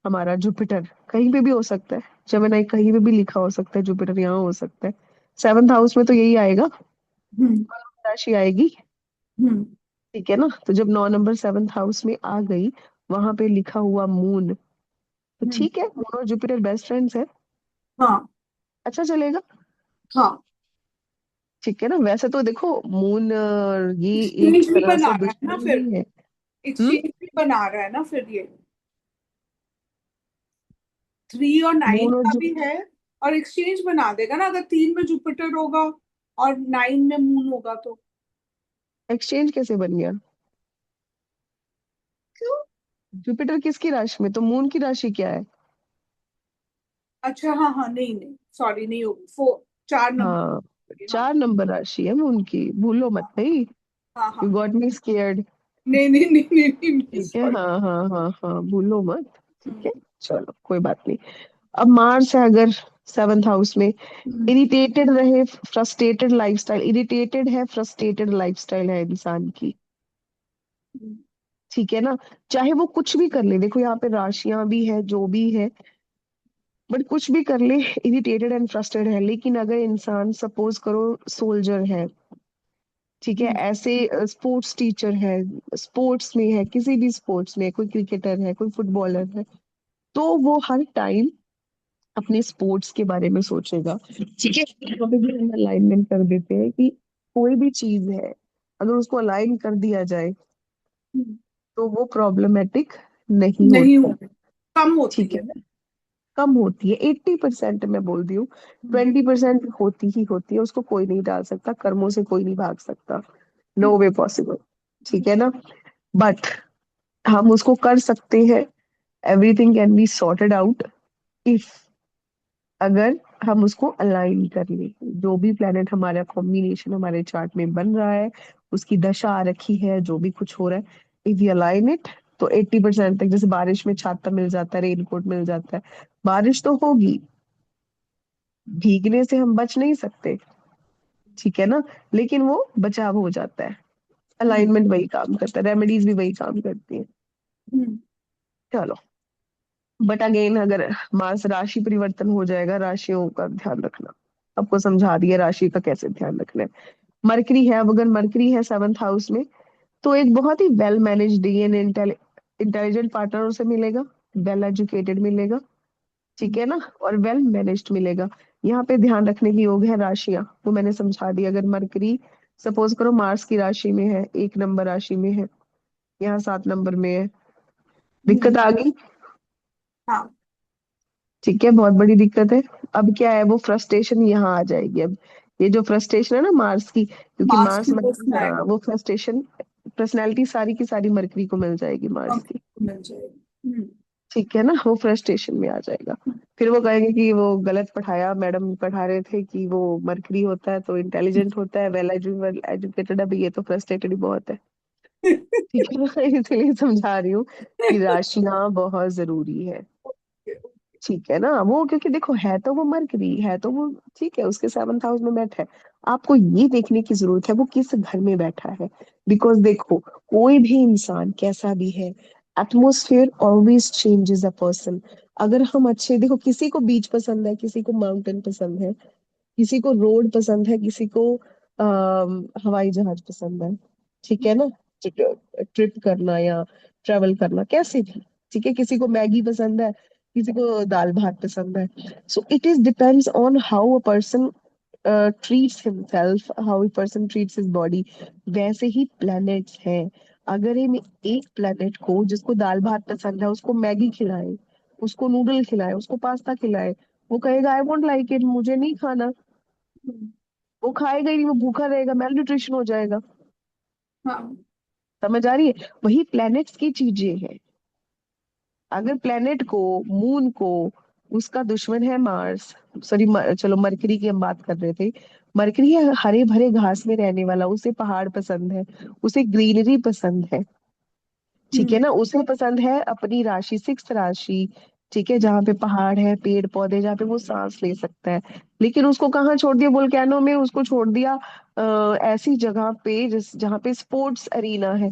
हमारा जुपिटर, कहीं पे भी हो सकता है, जेमिनाई कहीं पे भी लिखा हो सकता है, जुपिटर यहाँ हो सकता है। 7th हाउस में तो यही आएगा, हम्म। राशि आएगी। हम्म। ठीक है ना। तो जब 9 नंबर 7th हाउस में आ गई, वहां पे लिखा हुआ मून, तो हम्म। ठीक है, मून और जुपिटर बेस्ट फ्रेंड्स है, हाँ अच्छा चलेगा। हाँ। ठीक है ना। वैसे तो देखो मून ये एक एक्सचेंज भी तरह बना से रहा है ना दुश्मन फिर। भी है। हम्म। एक्सचेंज भी बना रहा है ना फिर ये। 3 और 9 मून और का भी है। और एक्सचेंज बना देगा ना, अगर 3 में जुपिटर होगा और 9 में मून होगा तो। एक्सचेंज कैसे बन गया, क्यों? जुपिटर किसकी राशि में, तो मून की राशि क्या है। अच्छा हाँ हाँ, नहीं नहीं, सॉरी, नहीं होगी 4 नंबर। हाँ, हाँ 4 नंबर राशि है मून की, भूलो मत भाई। हाँ यू हाँ। Got me scared. नहीं नहीं नहीं नहीं नहीं, नहीं ठीक है, सॉरी। हाँ हाँ हाँ हाँ, भूलो मत। ठीक है। चलो, कोई बात नहीं। अब मार्स है अगर 7th हाउस में, इरिटेटेड रहे, फ्रस्ट्रेटेड लाइफस्टाइल, इरिटेटेड है, फ्रस्ट्रेटेड लाइफस्टाइल है इंसान की। ठीक है ना। चाहे वो कुछ भी कर ले, देखो यहाँ पे राशियां भी है, जो भी है, बट कुछ भी कर ले, इरिटेटेड एंड फ्रस्ट्रेटेड है। लेकिन अगर इंसान सपोज करो सोल्जर है, ठीक है, ऐसे स्पोर्ट्स टीचर है, स्पोर्ट्स में है, किसी भी स्पोर्ट्स में, कोई क्रिकेटर है, कोई फुटबॉलर है, तो वो हर टाइम अपने स्पोर्ट्स के बारे में सोचेगा। ठीक है। यहाँ पे भी हम अलाइनमेंट कर देते हैं कि कोई भी चीज है, अगर उसको अलाइन कर दिया जाए तो वो प्रॉब्लमेटिक नहीं नहीं होता। होती, कम होती ठीक है। है ना। कम होती है, 80% मैं बोल दी हूँ, 20% होती ही होती है, उसको कोई नहीं डाल सकता, कर्मों से कोई नहीं भाग सकता, नो वे पॉसिबल। ठीक है ना। बट हम उसको कर सकते हैं, everything can be sorted out if, अगर हम उसको अलाइन कर ले। जो भी प्लेनेट हमारा कॉम्बिनेशन हमारे चार्ट में बन रहा है, उसकी दशा आ रखी है, जो भी कुछ हो रहा है, इफ यू अलाइन इट, तो 80% तक, जैसे बारिश में छाता मिल जाता है, रेनकोट मिल जाता है, बारिश तो होगी, भीगने से हम बच नहीं सकते। ठीक है ना। लेकिन वो बचाव हो जाता है, अलाइनमेंट वही काम करता है, रेमेडीज भी वही काम करती है। चलो, बट अगेन अगर मार्स राशि परिवर्तन हो जाएगा, राशियों का ध्यान रखना। आपको समझा दिया राशि का कैसे ध्यान रखना है। मरकरी है, अब अगर मरकरी है 7th हाउस में, तो एक बहुत ही well managed and intelligent partner उसे मिलेगा, वेल एजुकेटेड मिलेगा, ठीक है ना, और वेल मैनेज्ड मिलेगा। यहाँ पे ध्यान रखने की योग है राशियां, वो मैंने समझा दी। अगर मरकरी सपोज करो मार्स की राशि में है, 1 नंबर राशि में है, यहाँ 7 नंबर में है, हम्म। दिक्कत आ गई। हाँ। ठीक है, बहुत बड़ी दिक्कत है। अब क्या है, वो फ्रस्ट्रेशन यहाँ आ जाएगी अब। ये जो फ्रस्ट्रेशन है ना मार्स की, क्योंकि मार्स मार्स की मरकरी, हाँ, पर्सनैलिटी वो फ्रस्ट्रेशन, पर्सनैलिटी सारी की सारी मरकरी को मिल जाएगी, मार्स की। मिल जाएगी। ठीक है ना, वो फ्रस्ट्रेशन में आ जाएगा। फिर वो कहेंगे कि वो गलत पढ़ाया, मैडम पढ़ा रहे थे कि वो मरकरी होता है तो इंटेलिजेंट होता है, वेल एजुकेटेड, अभी ये तो फ्रस्ट्रेटेड ही बहुत है। ठीक है ना इसलिए समझा रही हूँ कि राशियां बहुत जरूरी है। ठीक है ना, वो क्योंकि देखो है तो वो मरकरी है, तो वो ठीक है, उसके 7th हाउस में बैठा है। आपको ये देखने की जरूरत है वो किस घर में बैठा है। बिकॉज देखो, कोई भी इंसान कैसा भी है, atmosphere always changes a person. अगर हम अच्छे, देखो किसी को बीच पसंद है, किसी को माउंटेन पसंद है, किसी को रोड पसंद है, किसी को हवाई जहाज पसंद है, ठीक है ना, ट्रिप करना या ट्रेवल करना कैसे भी, ठीक है, किसी को मैगी पसंद है, किसी को दाल भात पसंद है। So it is depends on how a person treats himself, how a person treats his body. वैसे ही प्लैनेट्स हैं। अगर हम एक प्लैनेट को, जिसको दाल भात पसंद है, उसको मैगी खिलाए, उसको नूडल खिलाए, उसको पास्ता खिलाए, वो कहेगा आई वोंट लाइक इट, मुझे नहीं खाना। वो खाएगा ही नहीं, वो भूखा रहेगा, मेल न्यूट्रिशन हो जाएगा। हाँ। समझ आ रही है, वही प्लैनेट्स की चीजें हैं। अगर प्लेनेट को, मून को, उसका दुश्मन है मार्स, सॉरी, चलो मरकरी की हम बात कर रहे थे। मरकरी है हरे भरे घास में रहने वाला, उसे पहाड़ पसंद है, उसे ग्रीनरी पसंद है, ठीक है हम्म। ना, उसे पसंद है अपनी राशि, 6th राशि, ठीक है, जहाँ पे पहाड़ है, पेड़ पौधे, जहाँ पे वो सांस ले सकता है। लेकिन उसको कहाँ छोड़ दिया, वोल्केनो में उसको छोड़ दिया, ऐसी जगह पे जहाँ पे स्पोर्ट्स अरीना है,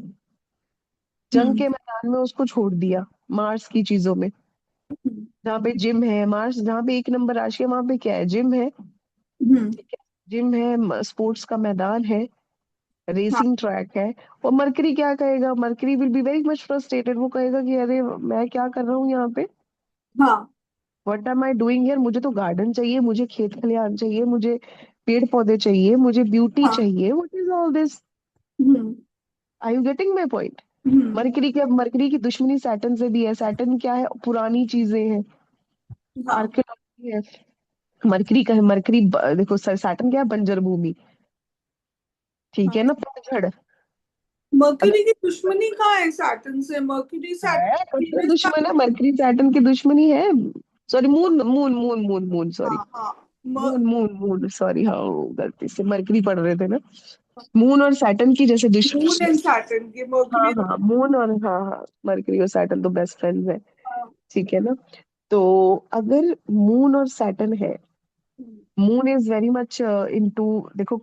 जंग हम्म। के मैदान में उसको छोड़ दिया, मार्स की चीजों में, हम्म। जहाँ पे जिम है। मार्स जहाँ पे 1 नंबर राशि है, वहां पे क्या है, जिम है, हम्म। ठीक है, जिम है, स्पोर्ट्स का मैदान है, हाँ। रेसिंग ट्रैक है। और मरकरी क्या कहेगा, mercury will be very much frustrated, वो कहेगा कि अरे मैं क्या कर रहा हूँ यहाँ पे, हाँ। What am I doing here, मुझे तो गार्डन चाहिए, मुझे खेत खलिहान चाहिए, मुझे पेड़ पौधे चाहिए, मुझे ब्यूटी हाँ। चाहिए, what is all this. Hmm. Are you getting my point. Hmm. Mercury की दुश्मनी सैटर्न से भी है। सैटर्न क्या है, पुरानी चीजें हैं, हाँ। आर्कियोलॉजी है। मरकरी का है, देखो सैटर्न क्या है, बंजर भूमि, ठीक है हाँ। ना, पतझड़। अगर मर्क्यूरी की दुश्मनी कहाँ है सैटर्न से? मर्क्यूरी है, पक्का सैटर्न दुश्मन है, मरकरी सैटर्न की दुश्मनी है। Sorry, moon moon moon moon moon sorry, हाँ। हाँ। मून मून मून सॉरी, हाँ वो गलती से मरकरी पढ़ रहे थे ना। मून और सैटर्न की जैसे मून दुश्मनी। एंड सैटर्न की हाँ मर्क्यूरी। हाँ, मून और, हाँ हाँ, मरकरी और सैटर्न तो बेस्ट फ्रेंड्स है, हाँ। ठीक है ना। तो अगर मून और सैटर्न है, hmm. Moon is very much into, देखो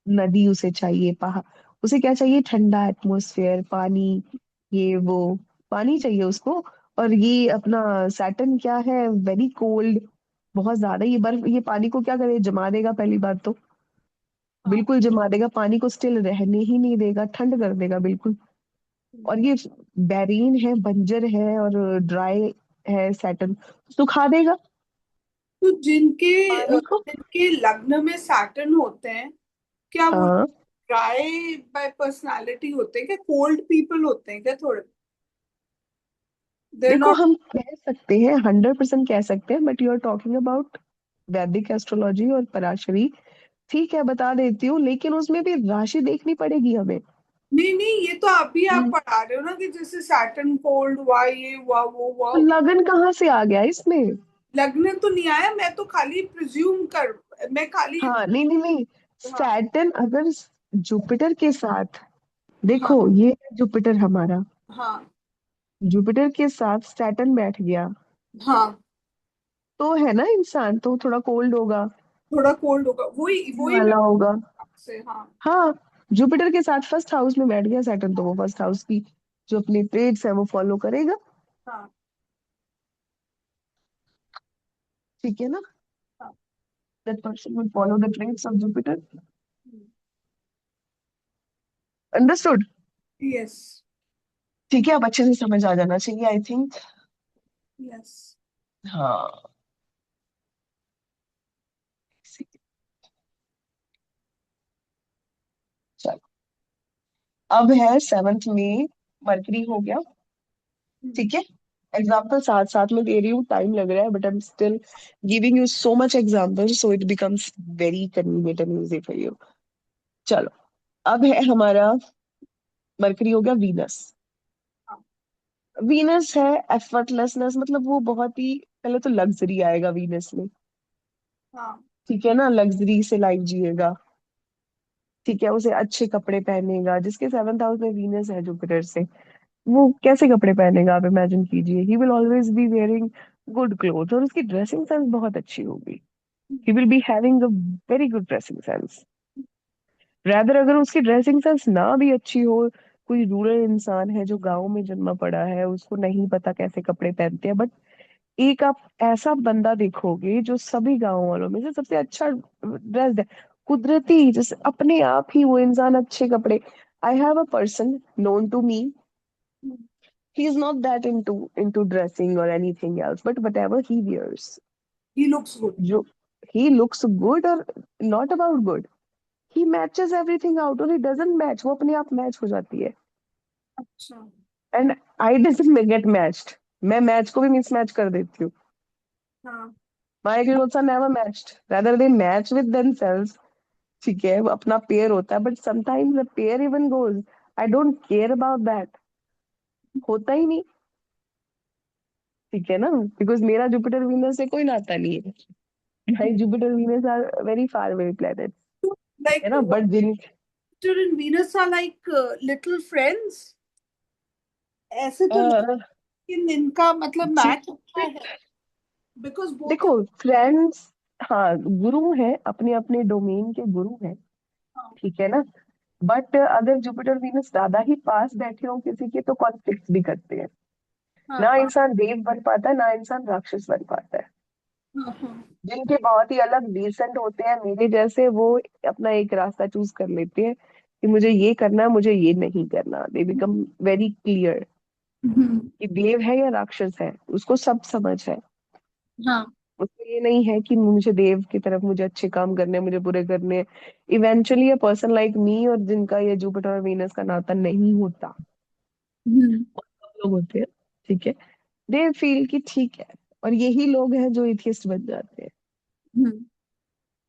नदी उसे चाहिए, पहाड़, उसे क्या चाहिए, ठंडा एटमॉस्फेयर, पानी, ये वो, पानी चाहिए उसको। और ये अपना सैटर्न क्या है, वेरी कोल्ड, बहुत ज्यादा, ये बर्फ, ये पानी को क्या करे, जमा देगा पहली बात तो, हाँ। बिल्कुल जमा देगा, पानी को स्टिल रहने ही नहीं देगा, ठंड कर देगा बिल्कुल। और ये बैरीन है, बंजर है और ड्राई है सैटर्न, सुखा देगा तो जिनके पानी को। जिनके लग्न में सैटर्न होते हैं, क्या वो हाँ, ड्राई बाय पर्सनालिटी होते हैं क्या? कोल्ड पीपल होते हैं क्या थोड़े? देर देखो नॉट। हम कह सकते हैं, 100% कह सकते हैं, but you are talking about Vedic astrology और पराशरी, ठीक है बता देती हूँ, लेकिन उसमें भी राशि देखनी पड़ेगी हमें। नहीं नहीं, ये तो अभी आप हम्म, पढ़ा रहे हो ना कि जैसे सैटर्न कोल्ड हुआ, ये हुआ, वो हुआ। तो लगन कहाँ से आ गया इसमें। लग्न तो नहीं आया, मैं तो खाली प्रिज्यूम कर, मैं खाली। हाँ, नहीं नहीं नहीं, हाँ। सैटर्न अगर जुपिटर के साथ, हाँ। देखो ये है जुपिटर हमारा, हाँ। जुपिटर के साथ सैटर्न बैठ गया, हाँ। तो है ना, इंसान तो थोड़ा कोल्ड होगा, थोड़ा कोल्ड होगा, वही चिढ़ने वही मैं वाला होगा। आपसे। हाँ। हाँ, जुपिटर के साथ 1st हाउस में बैठ गया सैटर्न, तो वो 1st हाउस की जो अपने ट्रेड्स है वो फॉलो करेगा। हाँ ठीक है ना? हाँ। That person will follow the traits of Jupiter. Hmm. Understood? Yes. ठीक है, अब अच्छे से समझ आ जाना चाहिए, आई थिंक। यस। हाँ। चलो, अब है 7th में, मरकरी हो गया। ठीक है, एग्जाम्पल साथ साथ में दे रही हूँ, टाइम लग रहा है, but I am still giving you so much example so it becomes very convenient and easy for you. चलो, अब है हमारा, मरकरी हो गया वीनस। हाँ वीनस है एफर्टलेसनेस, मतलब वो बहुत ही, पहले तो लग्जरी आएगा वीनस में। हाँ। ठीक है ना, लग्जरी से लाइफ जिएगा। ठीक है, उसे अच्छे कपड़े पहनेगा, जिसके 7th हाउस में वीनस है जुपिटर से, वो कैसे कपड़े पहनेगा आप इमेजिन कीजिए। He will always be wearing good cloth, और उसकी ड्रेसिंग सेंस बहुत अच्छी होगी। He will be having a very good dressing sense. Rather अगर उसकी ड्रेसिंग सेंस ना भी अच्छी हो, कोई रूरल इंसान है जो गांव में जन्मा पड़ा है, उसको नहीं पता कैसे कपड़े पहनते हैं, बट एक आप ऐसा बंदा देखोगे जो सभी गांव वालों में से सबसे अच्छा ड्रेस्ड है, कुदरती, जैसे अपने आप ही वो इंसान अच्छे कपड़े। I have a person known to me, he is not that into dressing or anything else, but whatever he wears, he looks good. जो he looks good, or not about good, he matches everything out, or he doesn't match, वो अपने आप match हो जाती है। अच्छा। And I doesn't get matched, मैं match को भी मिसमैच कर देती हूँ। हाँ। my clothes are never matched, rather they match with themselves। ठीक है, वो अपना पेयर होता है, but sometimes the pair even goes, I don't care about that, होता ही नहीं। ठीक है ना, बिकॉज मेरा जुपिटर वीनस से कोई नाता नहीं है, भाई Jupiter Venus are very far away planet. ठीक है लाइक ना, बट जिन, Jupiter and Venus are like little friends, ऐसे तो नहीं, अ, लेकिन इनका मतलब मैच अच्छा जुपिटर, है बिकॉज बोथ। देखो फ्रेंड्स, हाँ गुरु है, अपने अपने डोमेन के गुरु हैं। हाँ ठीक है ना, बट अगर जुपिटर वीनस ज्यादा ही पास बैठे हो किसी के, तो कॉन्फ्लिक्ट भी करते हैं। हाँ ना हाँ इंसान देव बन पाता है, ना इंसान राक्षस बन पाता है। हाँ हाँ। जिनके बहुत ही अलग डिसेंट होते हैं मेरे जैसे, वो अपना एक रास्ता चूज कर लेते हैं कि मुझे ये करना है, मुझे ये नहीं करना। दे बिकम वेरी क्लियर हम्म। कि देव है या राक्षस है, उसको सब समझ है। हाँ। उसको ये नहीं है कि मुझे देव की तरफ मुझे अच्छे काम करने हैं, मुझे बुरे करने हैं। Eventually a person like me, और जिनका ये जुपिटर और वीनस का नाता नहीं होता, हम्म। बहुत लोग होते हैं। ठीक है, दे फील कि ठीक है, और यही लोग हैं जो एथियस्ट बन जाते हैं। हम्म।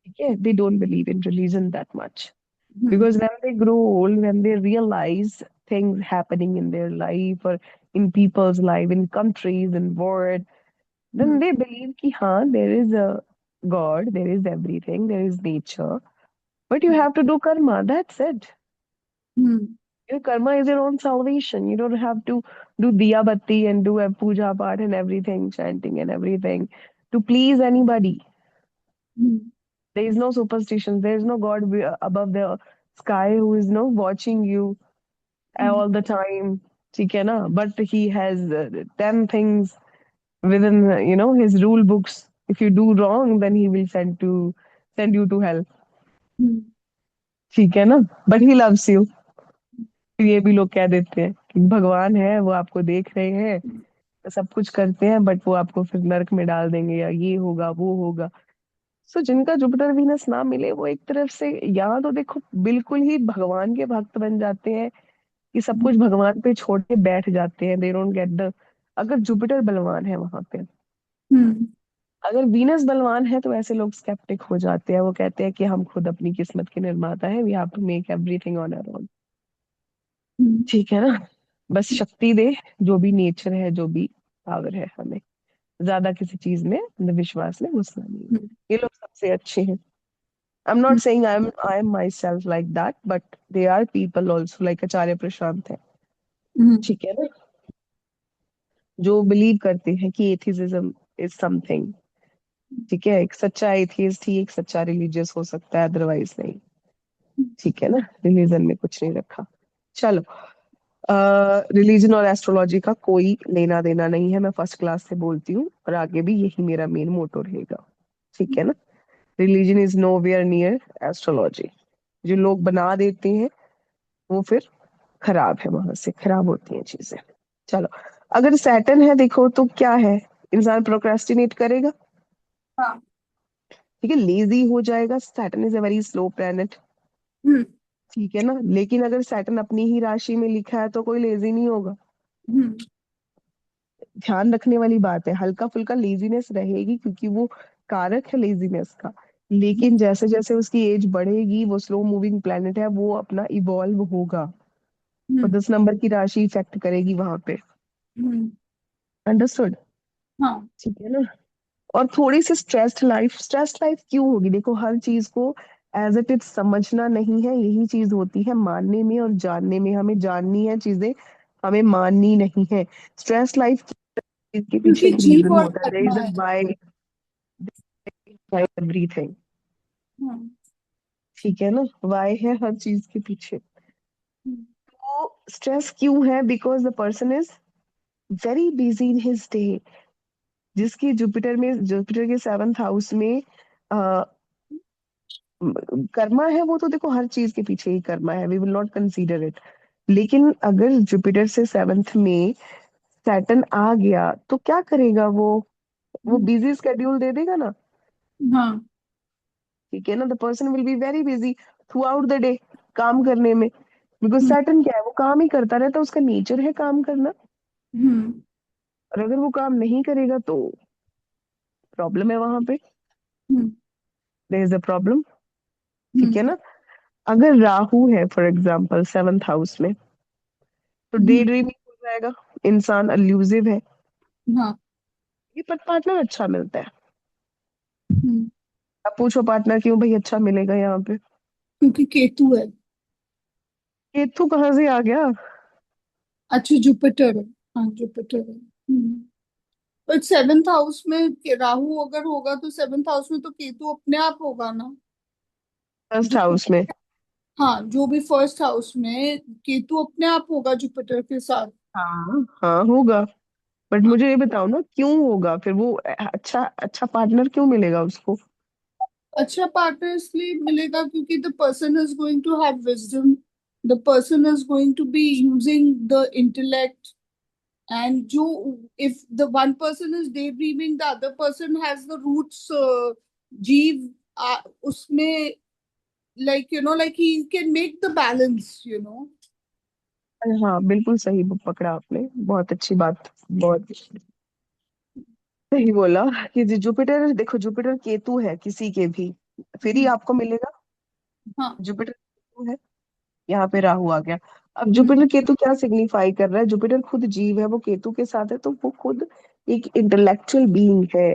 ठीक है, they don't believe in religion that much, hmm. because when they grow old, when they realize things happening in their life or in people's life, in countries, in world, then hmm. they believe ki haan, there is a god, there is everything, there is nature, but you have to do karma, that's it. Hmm. Your karma is your own salvation. You don't have to do diya batti and do a puja part and everything, chanting and everything to please anybody. Hmm. There is no superstition, there is no god above the sky who is no watching you hmm. all the time, ठीक है ना, but he has 10 things within his rule books. If you do wrong, then he will send you to hell। हम्म। ठीक है ना, but he loves you। ये भी लोग कह देते हैं कि भगवान है, वो आपको देख रहे हैं, सब कुछ करते हैं, बट वो आपको फिर नरक में डाल देंगे, या ये होगा वो होगा। सो जिनका जुपिटर वीनस ना मिले, वो एक तरफ से, या तो देखो बिल्कुल ही भगवान के भक्त बन जाते हैं कि सब कुछ भगवान पे छोड़ के बैठ जाते हैं, दे डोंट गेट द, अगर जुपिटर बलवान है वहां पे। हम्म। अगर वीनस बलवान है तो ऐसे लोग स्केप्टिक हो जाते हैं, वो कहते हैं कि हम खुद अपनी किस्मत के निर्माता हैं, we have to make everything on our own. Hmm. ठीक है ना, बस शक्ति दे, जो भी नेचर है, जो भी पावर है, हमें ज्यादा किसी चीज में विश्वास में घुसना नहीं है। हम्म। ये लोग सबसे अच्छे हैं। I'm not saying I am myself like that, but there are people also like आचार्य प्रशांत है। हम्म। ठीक है ना, जो बिलीव करते हैं कि एथिज्म इज समथिंग। ठीक है, एक सच्चा एथियस्ट ही एक सच्चा रिलीजियस हो सकता है, अदरवाइज नहीं। ठीक है ना, रिलीजन में कुछ नहीं रखा। चलो, रिलीजन और एस्ट्रोलॉजी का कोई लेना देना नहीं है, मैं फर्स्ट क्लास से बोलती हूँ, और आगे भी यही मेरा मेन मोटो रहेगा। ठीक है ना? Religion is nowhere near astrology. जो लोग बना देते हैं वो फिर खराब है, वहां से खराब होती हैं चीजें। चलो, अगर सैटर्न है देखो तो क्या है, इंसान प्रोक्रेस्टिनेट करेगा। हाँ। ठीक है, लेजी हो जाएगा, Saturn is a very slow planet. Hmm. ठीक है ना? लेकिन अगर सैटर्न अपनी ही राशि में लिखा है तो कोई लेजी नहीं होगा। हम्म। ध्यान रखने वाली बात है, हल्का फुल्का लेजीनेस रहेगी क्योंकि वो कारक है लेजीनेस का। लेकिन जैसे जैसे उसकी एज बढ़ेगी, वो स्लो मूविंग प्लेनेट है, वो अपना इवॉल्व होगा। और हम्म। 10 नंबर की राशि इफेक्ट करेगी वहां पे। हम्म। अंडरस्टूड? हाँ। ठीक है ना? और थोड़ी सी स्ट्रेस्ड लाइफ क्यों होगी, देखो हर चीज को एज इट इज समझना नहीं है, यही चीज होती है मानने में और जानने में। हमें जाननी है चीजें, हमें माननी नहीं है। स्ट्रेस लाइफ के पीछे क्योंकि एक जीव रीजन और होता है, देयर कर्मा इज है। अ व्हाई एवरीथिंग। हम्म। ठीक है ना? वाई है हर चीज के पीछे। हम्म। तो स्ट्रेस क्यों है? Because the person is very busy in his day. जिसकी जुपिटर के 7th हाउस में अ, कर्मा है, वो तो देखो हर चीज के पीछे ही कर्मा है, we will not consider it. लेकिन अगर जुपिटर से 7th में सैटर्न आ गया तो क्या करेगा वो हम्म। बिजी स्केड्यूल दे देगा ना। हाँ। ठीक है ना? The person will be very busy through out the day, काम करने में। Because hmm. सैटर्न क्या है, वो काम ही करता रहता है, उसका नेचर है काम करना। हम्म। और अगर वो काम नहीं करेगा तो प्रॉब्लम है वहां पे, hmm. There is a problem. ठीक हम्म। है ना? अगर राहु है फॉर एग्जाम्पल 7th हाउस में, तो डे हम्म। ड्रीमिंग हो जाएगा, इंसान अल्यूजिव है। हाँ। ये पर पार्टनर अच्छा मिलता है। हम्म। अब पूछो पार्टनर क्यों भाई अच्छा मिलेगा यहाँ पे? क्योंकि केतु है। केतु कहाँ से आ गया? अच्छा, जुपिटर है। हाँ, जुपिटर है। बट सेवेंथ हाउस में राहु अगर होगा तो सेवेंथ हाउस में तो केतु अपने आप होगा ना। फर्स्ट जो हाउस में? हाँ, जो भी फर्स्ट हाउस में केतु अपने आप होगा जुपिटर के साथ। हाँ हाँ होगा। बट हाँ। मुझे ये बताओ ना, क्यों होगा फिर वो अच्छा अच्छा पार्टनर क्यों मिलेगा उसको? अच्छा पार्टनर इसलिए मिलेगा क्योंकि the person is going to have wisdom, the person is going to be using the intellect. And जो if the one person is daydreaming, the other person has the roots, जीव उसमें, like like he can make the balance. अरे हाँ, बिल्कुल सही पकड़ा आपने, बहुत अच्छी बात, बहुत सही बोला। कि जुपिटर, देखो जुपिटर केतु है किसी के भी, फिर ही हम्म। आपको मिलेगा। हाँ। जुपिटर केतु है, यहाँ पे राहु आ गया। अब हम्म। जुपिटर केतु क्या सिग्निफाई कर रहा है? जुपिटर खुद जीव है, वो केतु के साथ है तो वो खुद एक इंटेलेक्चुअल बीइंग है।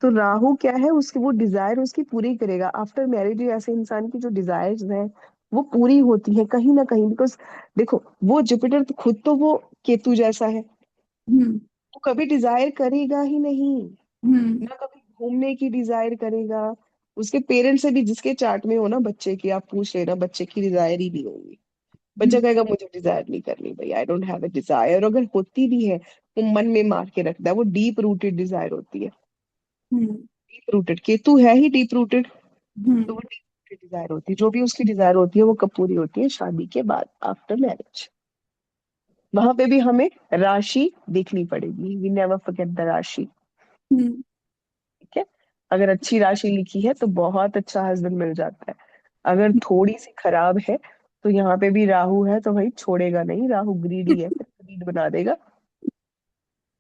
तो राहु क्या है, उसकी वो डिजायर उसकी पूरी करेगा आफ्टर मैरिज। ऐसे इंसान की जो डिजायर्स हैं वो पूरी होती है कहीं ना कहीं, बिकॉज देखो वो जुपिटर तो खुद तो वो केतु जैसा है, हम्म। वो कभी डिजायर करेगा ही नहीं, हम्म। ना कभी घूमने की डिजायर करेगा। उसके पेरेंट्स से भी जिसके चार्ट में हो ना बच्चे की, आप पूछ लेना, बच्चे की डिजायर ही नहीं होगी। बच्चा हम्म। कहेगा मुझे डिजायर नहीं करनी भाई, आई डोंट हैव अ डिजायर। अगर होती भी है तो मन में मार के रखता है, वो डीप रूटेड डिजायर होती है। हम्म। डीप रूटेड केतु है ही डीप रूटेड। तो हम्म। वो डीप रूटेड डिजायर होती है, जो भी उसकी डिजायर होती है वो कब पूरी होती है? शादी के बाद, आफ्टर मैरिज। वहां पे भी हमें राशि देखनी पड़ेगी, वी नेवर फॉरगेट द राशि। हम्म। ठीक है? अगर अच्छी राशि लिखी है तो बहुत अच्छा हस्बैंड मिल जाता है। अगर थोड़ी सी खराब है तो यहाँ पे भी राहु है तो भाई छोड़ेगा नहीं, राहु ग्रीडी है, फिर ग्रीड बना देगा।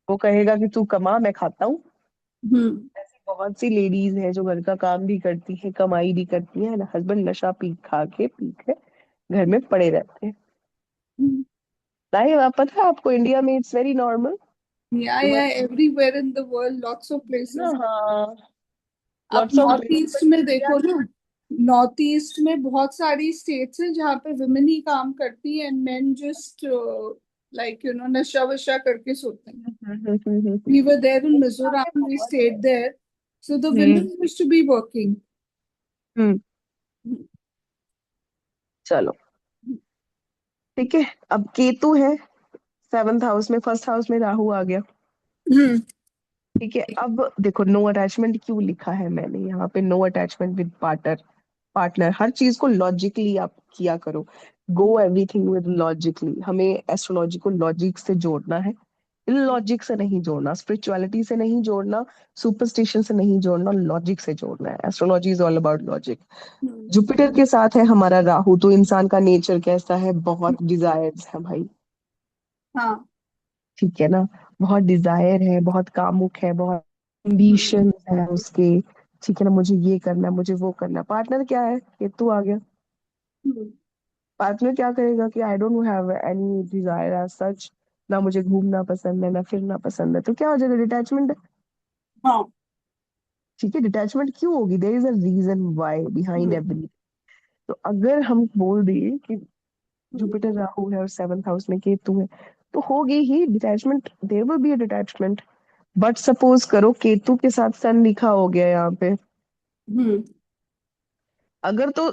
वो कहेगा कि तू कमा, मैं खाता हूँ। हम्म। ऐसी बहुत सी लेडीज हैं जो घर का काम भी करती हैं, कमाई भी करती हैं, हस्बैंड नशा पी के घर में पड़े रहते हैं। हम्म। लाइव आप पता है आपको, इंडिया में इट्स वेरी नॉर्मल। या everywhere in the world, lots of ना प्लेसेस। हाँ, आप lots of north places, east but में इंडिया। देखो ना, नॉर्थ ईस्ट में बहुत सारी स्टेट्स हैं जहाँ पे वुमेन ही काम करती है एंड मेन जस्ट नशा वशा करके सोते हैं। We were there in India Mizoram, में we बहुत है। stayed there. So the hmm. women used to be working. हम्म। चलो, ठीक है। अब केतु है सेवंथ हाउस में, फर्स्ट हाउस में राहु आ गया। हम्म। ठीक है, अब देखो नो अटैचमेंट क्यों लिखा है मैंने यहाँ पे, no attachment with partner. Partner, हर चीज को लॉजिकली आप किया करो। गो एवरीथिंग विद लॉजिकली, हमें एस्ट्रोलॉजी को लॉजिक से जोड़ना है। लॉजिक से नहीं जोड़ना, स्पिरिचुअलिटी से नहीं जोड़ना, सुपरस्टिशन से नहीं जोड़ना, लॉजिक से जोड़ना है। Astrology is all about logic. Hmm. Jupiter के साथ है हमारा राहु, तो इंसान का नेचर कैसा है, बहुत डिजायर्स है भाई। हाँ। ठीक है ना, बहुत डिजायर है, बहुत कामुक है, बहुत हम्म। एम्बिशन है उसके। ठीक है ना, मुझे ये करना है, मुझे वो करना है। पार्टनर क्या है, केतु आ गया। हम्म। पार्टनर क्या करेगा कि I don't have any desire as such, ना मुझे घूमना पसंद है, ना फिरना पसंद है, तो क्या हो जाएगा, डिटैचमेंट। हाँ। ठीक है, डिटैचमेंट क्यों होगी, there is a reason why behind hmm. Every. तो अगर हम बोल दिए कि हम्म। जुपिटर राहु है और सेवंथ हाउस में केतु है, तो होगी ही detachment, there will be a detachment. But suppose करो केतु के साथ सन लिखा हो गया यहाँ पे, हम्म। अगर तो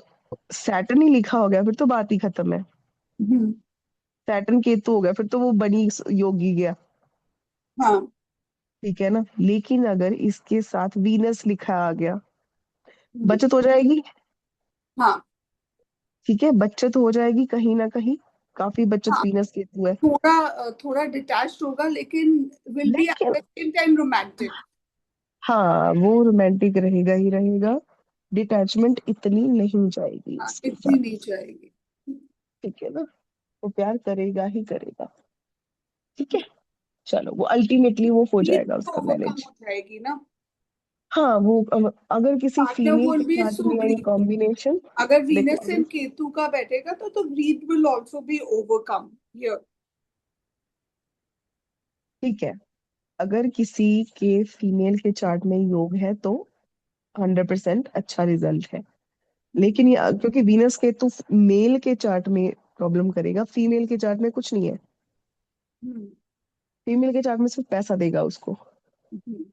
सैटर्न ही लिखा हो गया, फिर तो बात ही खत्म है। हम्म। सैटर्न केतु हो गया, फिर तो वो बनी योगी गया। हाँ। ठीक है ना, लेकिन अगर इसके साथ वीनस लिखा आ गया, हम्म। बचत हो जाएगी। हाँ। ठीक है, बचत हो जाएगी कहीं ना कहीं, काफी बचत, हाँ। वीनस केतु है। थोड़ा डिटैच्ड होगा, लेकिन विल बी एट लेकिन द सेम टाइम रोमांटिक। हाँ, वो रोमांटिक रहेगा ही रहेगा, डिटैचमेंट इतनी नहीं जाएगी हाँ, इसके इतनी साथ। नहीं जाएगी। ठीक है ना, वो प्यार करेगा ही करेगा। ठीक है, चलो वो अल्टीमेटली वो हो नीड जाएगा तो उसका ओवरकम मैनेज। हो जाएगी ना। हाँ वो अगर किसी पार्टनर फीमेल विल के बी साथ सो में या ये ग्रीड। कॉम्बिनेशन, अगर देखो वीनस अगर, एंड केतु का बैठेगा तो greed will also be overcome here. ठीक है, अगर किसी के फीमेल के चार्ट में योग है तो 100% अच्छा रिजल्ट है। लेकिन ये क्योंकि वीनस के तो मेल के चार्ट में प्रॉब्लम करेगा, फीमेल के चार्ट में कुछ नहीं है। हम्म। फीमेल के चार्ट में सिर्फ पैसा देगा उसको। हम्म।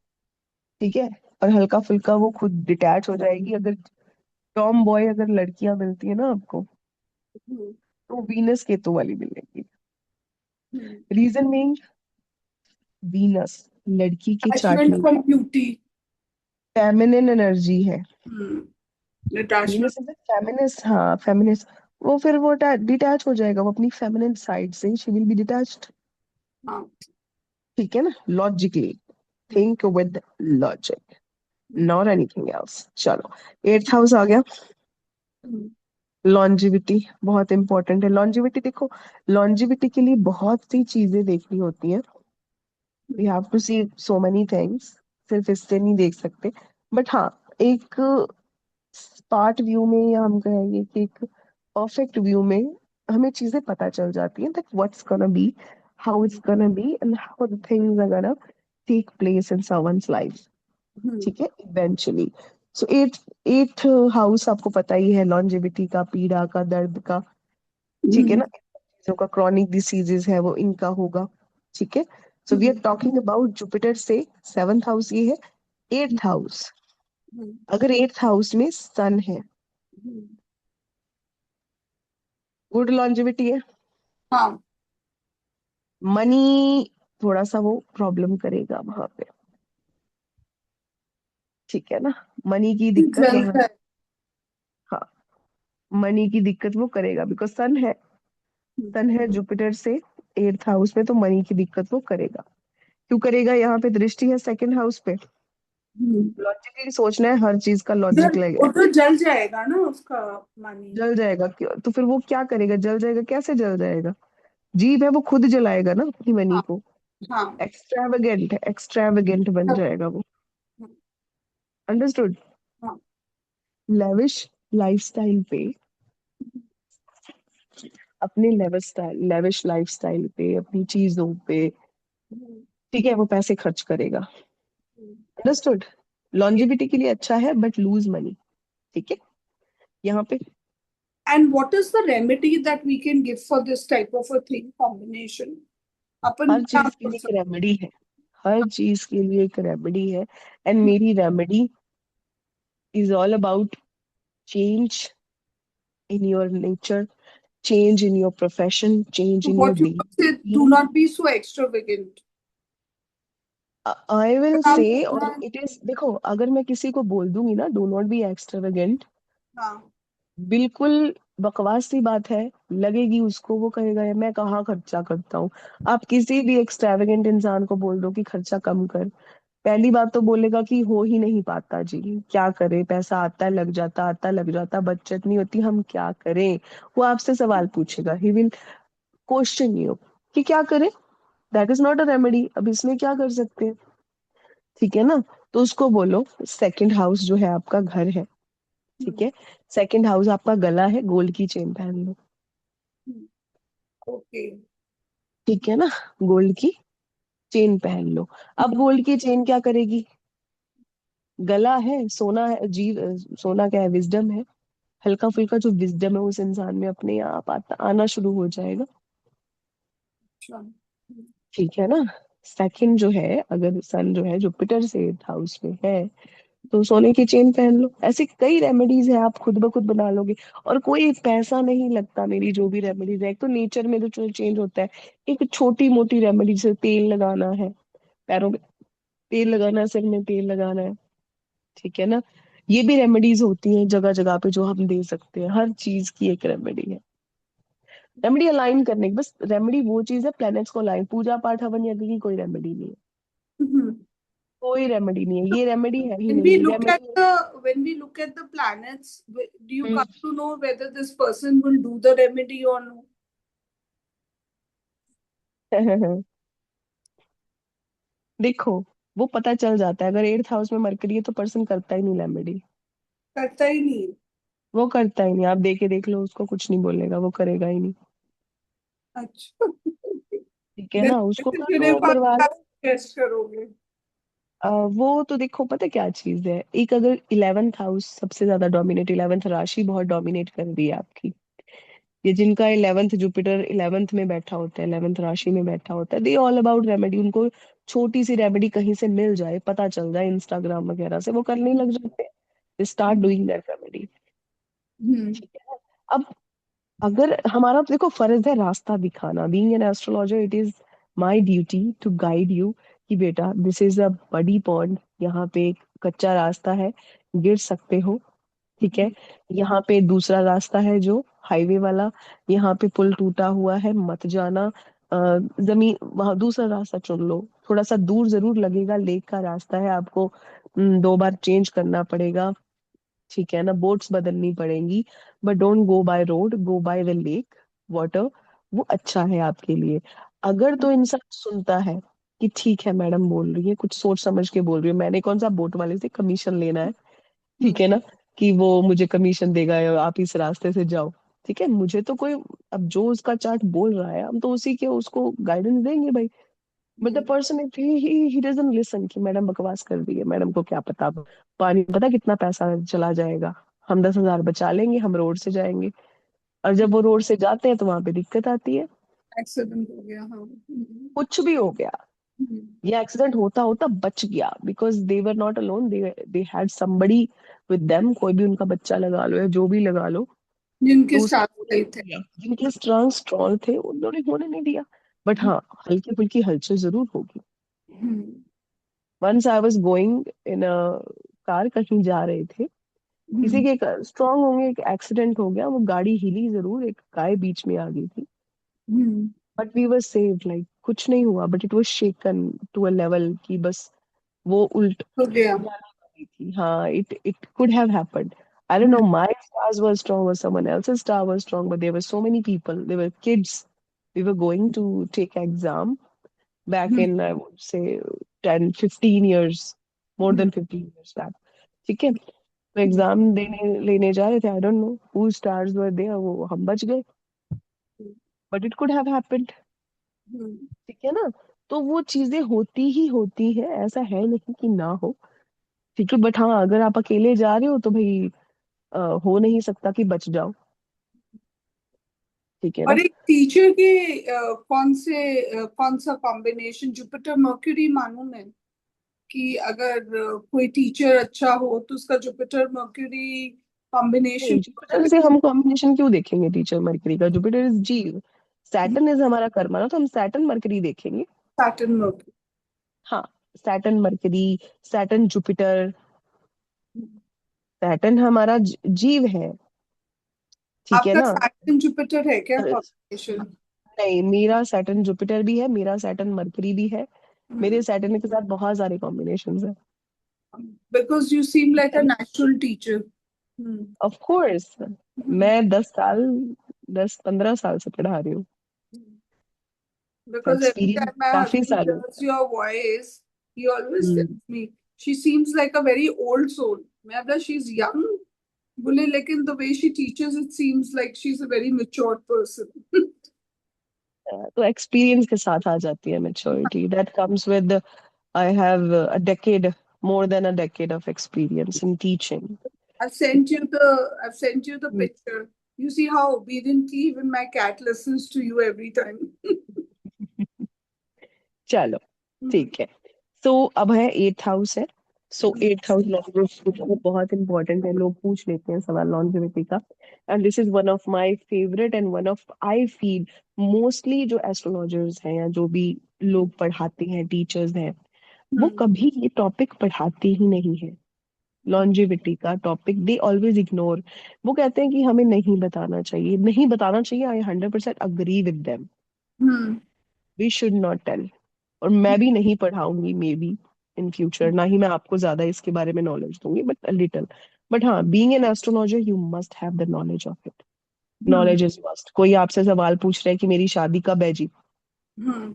ठीक है, और हल्का फुल्का वो खुद डिटैच हो जाएगी। अगर टॉम बॉय अगर लड़कियां मिलती है ना आपको, हम्म। तो वीनस केतु वाली मिलेगी। हम्म। रीजन मीन, वीनस लड़की के चार्ट अटैचमेंट में फ्रॉम ब्यूटी। फेमिनिन एनर्जी है। Hmm. Attachment. Venus is feminist, हाँ फेमिनिस्ट। वो फिर वो डिटैच हो जाएगा, वो अपनी फेमिनिन साइड से शी विल बी डिटैच्ड। हाँ। ठीक है ना, logically hmm. Think with logic, hmm. Not anything else. चलो, एट्थ हाउस आ गया। हम्म। लॉन्जिविटी बहुत इंपॉर्टेंट है। लॉन्जिविटी देखो, लॉन्जिविटी के लिए बहुत सी चीजें देखनी होती हैं। We have to see so many things, सिर्फ इससे नहीं देख सकते। बट हाँ, एक पार्ट व्यू में, या हम कहेंगे कि एक परफेक्ट व्यू में हमें चीजें पता चल जाती हैं, that what's gonna be, how it's gonna be, and how the things are gonna take place in someone's life. Hmm. ठीक है, eventually. So eight eight house आपको पता ही है, लॉन्जेविटी का, पीड़ा का, दर्द का। ठीक है हम्म। ना, जो का क्रॉनिक डिसीजेस है वो इनका होगा। ठीक है, so we are hmm. Talking about Jupiter से सेवंथ हाउस ये है। Eighth house, hmm. अगर एट्थ हाउस में सन है, हम्म। गुड लॉन्जेविटी है। हाँ। मनी, थोड़ा सा वो प्रॉब्लम करेगा वहां पे। ठीक है ना, मनी की दिक्कत ट्वेल्थ वहां, है। हाँ, मनी की दिक्कत वो करेगा, बिकॉज सन है जुपिटर से एट्थ हाउस में, तो मनी की दिक्कत वो करेगा। क्यों करेगा, यहाँ पे दृष्टि है सेकंड हाउस पे। हम्म। लॉजिकली सोचना है, हर चीज का लॉजिक उधर लगेगा। उधर जल जाएगा ना उसका मनी। जल जाएगा तो फिर वो क्या करेगा, जल जाएगा, कैसे जल जाएगा, जीव है वो खुद जलाएगा ना अपनी मनी हाँ। को। हाँ। एक्स्ट्रावेगेंट बन जाएगा वो। अंडरस्टूड। हाँ। लेविश लाइफस्टाइल पे, अपने लेविश लाइफस्टाइल पे, अपनी चीजों पे, हम्म। ठीक है, वो पैसे खर्च करेगा। अंडरस्टूड। लॉन्जिविटी के लिए अच्छा है, बट लूज मनी। ठीक है, यहाँ पे And what is the remedy that we can give for this type of a thing combination? अपन हर क्या चीज के कर लिए एक सकते रेमेडी है। हर चीज के लिए एक रेमेडी है, एंड मेरी remedy is all about change in your nature, change in your profession, change So in your what you daily would say, do routine. not be so extravagant. I will काम say, करना और है। it is, देखो अगर मैं किसी को बोल दूंगी ना डू नॉट बी एक्सट्रावेगेंट, हाँ। बिल्कुल बकवास सी बात है, लगेगी उसको, वो कहेगा यार मैं कहाँ खर्चा करता हूँ। आप किसी भी एक्सट्रावेगेंट इंसान को बोल दो कि खर्चा कम कर, पहली बात तो बोलेगा कि हो ही नहीं पाता जी, क्या करें, पैसा आता है लग जाता, आता लग जाता, बचत नहीं होती, हम क्या करें। वो आपसे सवाल पूछेगा, ही विल क्वेश्चन यू कि क्या करें, that is not a remedy, अब इसमें क्या कर सकते हैं। ठीक है ना। तो उसको बोलो सेकंड हाउस जो है आपका घर है, ठीक है, सेकंड हाउस आपका गला है, गोल्ड की चेन पहन लो। ओके। ठीक है ना, गोल्ड की चेन पहन लो। अब गोल्ड की चेन क्या करेगी, गला है, सोना है, जीव सोना क्या है, विजडम है, हल्का फुल्का जो विजडम है उस इंसान में अपने आप आना शुरू हो जाएगा। अच्छा। ठीक है ना। सेकंड जो है, अगर सन जो है जुपिटर से एट्थ हाउस में है, तो सोने की चेन पहन लो। ऐसी कई रेमेडीज है, आप खुद ब खुद बना लोगे, और कोई पैसा नहीं लगता मेरी जो भी रेमेडीज है। एक तो नेचर में जो चेंज होता है, एक छोटी मोटी रेमेडी, जैसे तेल लगाना है, पैरों में तेल लगाना है, सिर में तेल लगाना है, ठीक है ना, ये भी रेमेडीज होती हैं जगह जगह पे जो हम दे सकते हैं, हर चीज की एक रेमेडी है। रेमेडी अलाइन करने की, बस रेमेडी वो चीज है, प्लैनेट्स को अलाइन, पूजा पाठ हवन यज्ञ की कोई रेमेडी नहीं है, कोई रेमेडी नहीं है, ये रेमेडी है ही When we नहीं look at remedy. the planets, do you come to know whether this person will do the remedy or no? देखो, वो पता चल जाता है, अगर एट्थ हाउस में मरकरी है तो पर्सन करता ही नहीं रेमेडी, करता ही नहीं। वो करता ही नहीं, आप देख लो उसको, कुछ नहीं बोलेगा, वो करेगा ही नहीं। अच्छा। ठीक है Then ना, उसको कर फिर लो कौन ऊपर सा वाला। टेस्ट करोगे? वो तो देखो पता है क्या चीज है, एक अगर इलेवेंथ हाउस सबसे ज्यादा डोमिनेट, इलेवेंथ राशि बहुत डोमिनेट कर रही है आपकी, ये जिनका इलेवेंथ जुपिटर इलेवेंथ में बैठा होता है, इलेवेंथ राशि में बैठा होता है, दे ऑल अबाउट रेमेडी। उनको छोटी सी रेमेडी कहीं से मिल जाए, पता चल जाए इंस्टाग्राम वगैरह से, वो करने लग जाते हैं, स्टार्ट डूइंग दैट रेमेडी। हम्म। ठीक है। अब अगर हमारा देखो फर्ज है रास्ता दिखाना, being an astrologer it is my duty to guide you कि बेटा दिस इज अ बड़ी पॉन्ड, यहाँ पे एक कच्चा रास्ता है, गिर सकते हो। ठीक है। यहाँ पे दूसरा रास्ता है जो हाईवे वाला, यहाँ पे पुल टूटा हुआ है, मत जाना। जमीन वहां दूसरा रास्ता चुन लो, थोड़ा सा दूर जरूर लगेगा, लेक का रास्ता है, आपको 2 बार चेंज करना पड़ेगा। ठीक है ना, बोट्स बदलनी पड़ेंगी, but don't go by road, go by the lake water, वो अच्छा है आपके लिए। अगर तो इंसान सुनता है कि ठीक है मैडम बोल रही है, कुछ सोच समझ के बोल रही है, मैंने कौन सा बोट वाले से कमीशन लेना है, ठीक है ना, कि वो मुझे कमीशन देगा या आप इस रास्ते से जाओ। ठीक है, मुझे तो कोई, अब जो उसका चार्ट बोल रहा है हम तो उसी के उसको गाइडेंस देंगे भाई। But the person if he doesn't listen कि मैडम बकवास कर रही है, मैडम को क्या पता, पानी में पता कितना पैसा चला जाएगा, हम 10,000 बचा लेंगे, हम रोड से जाएंगे, और जब वो रोड से जाते हैं तो वहां पे दिक्कत आती है, एक्सीडेंट हो गया, हाँ। कुछ भी हो गया, ये एक्सीडेंट होता होता बच गया, because they were not alone, they had somebody with them, कोई भी उनका बच्चा लगा लो या जो भी लगा लो, जिनके तो उसने साथ होने सही नहीं थे। दिया, जिनके स्ट्रांग स्ट्रांग थे उन्होंने होने नहीं दिया। बट हाँ, हल्की फुल्की हलचल जरूर होगी। Hmm. Once I was going in a car, कहीं जा रहे थे, किसी हम्म। के स्ट्रांग होंगे, एक एक्सीडेंट हो गया, वो गाड़ी हिली जरूर, एक गाय बीच में आ गई थी, hmm. But we were saved, like कुछ नहीं हुआ, but it was shaken to a level कि बस वो उल्ट हो गया। जाने वाली थी। हाँ, it could have happened, I don't no my stars were strong or someone else's star was strong, but there were so many people, there were kids, we were going to take exam back hmm. in I would say 10-15 years, more hmm. than 15 years back। ठीक है, तो exam देने लेने जा रहे थे, I don't know who stars were there, वो हम बच गए, but it could have happened. Hmm. ठीक है ना, तो वो चीजें होती ही होती है, ऐसा है नहीं कि ना हो। ठीक है, बट हाँ अगर आप अकेले जा रहे हो तो भाई हो नहीं सकता कि बच जाओ। ठीक है ना। और एक टीचर के कौन सा कॉम्बिनेशन जुपिटर मर्क्यूरी मानूं मैं, कि अगर कोई टीचर अच्छा हो तो उसका जुपिटर मर्क्यूरी कॉम्बिनेशन। नहीं, जुपिटर से हम कॉम्बिनेशन क्यों देखेंगे टीचर मरकरी का? Jupiter is jeev, Saturn is हमारा कर्मा ना, तो हम सैटर्न मरकरी देखेंगे। Saturn Mercury. हाँ, Saturn Mercury, Saturn Jupiter. Saturn हमारा जीव है, ठीक है आपका ना। सैटर्न जुपिटर है क्या और कॉम्बिनेशन? नहीं, मेरा सैटर्न जुपिटर भी है, मेरा सैटर्न मरकरी भी है। मेरे सैटर्न के साथ बहुत सारे कॉम्बिनेशंस हैं। बिकॉज यू सीम ठीक लाइक है अ ना। Natural teacher. ऑफ कोर्स, मैं 10 साल, 10-15 साल से पढ़ा रही हूँ, तो Because every experience time my काफी husband सालों hears your voice, he always का। tells me she seems like a very old soul. मैं बोला she's young, बोले लेकिन the way she teaches it seems like she's a very mature person. तो experience के साथ आ जाती है maturity, that comes with, I have a decade, more than a decade of experience in teaching. I've sent you the picture. You see how obediently even my cat listens to you every time. चलो, ठीक है। सो अब है eighth house है। सो eighth house longevity वो बहुत important है, लोग पूछ लेते हैं सवाल लॉन्जिविटी का। And this is one of my favourite and one of, I feel, mostly जो एस्ट्रोलॉजर्स हैं या जो भी लोग पढ़ाते हैं, टीचर्स हैं, वो कभी ये टॉपिक पढ़ाते ही नहीं है। लॉन्जिविटी का टॉपिक दे ऑलवेज इग्नोर। वो कहते हैं कि हमें नहीं बताना चाहिए, नहीं बताना चाहिए। I 100% agree with them. Hmm. We should not tell. और मैं भी नहीं पढ़ाऊंगी मे बी इन फ्यूचर, ना ही मैं आपको ज्यादा इसके बारे में नॉलेज दूंगी, बट अ लिटिल। बट हाँ, being an astrologer you must have the knowledge of it. Hmm. Knowledge is must. कोई आपसे सवाल पूछ रहा है कि मेरी शादी कब है जी, हम्म।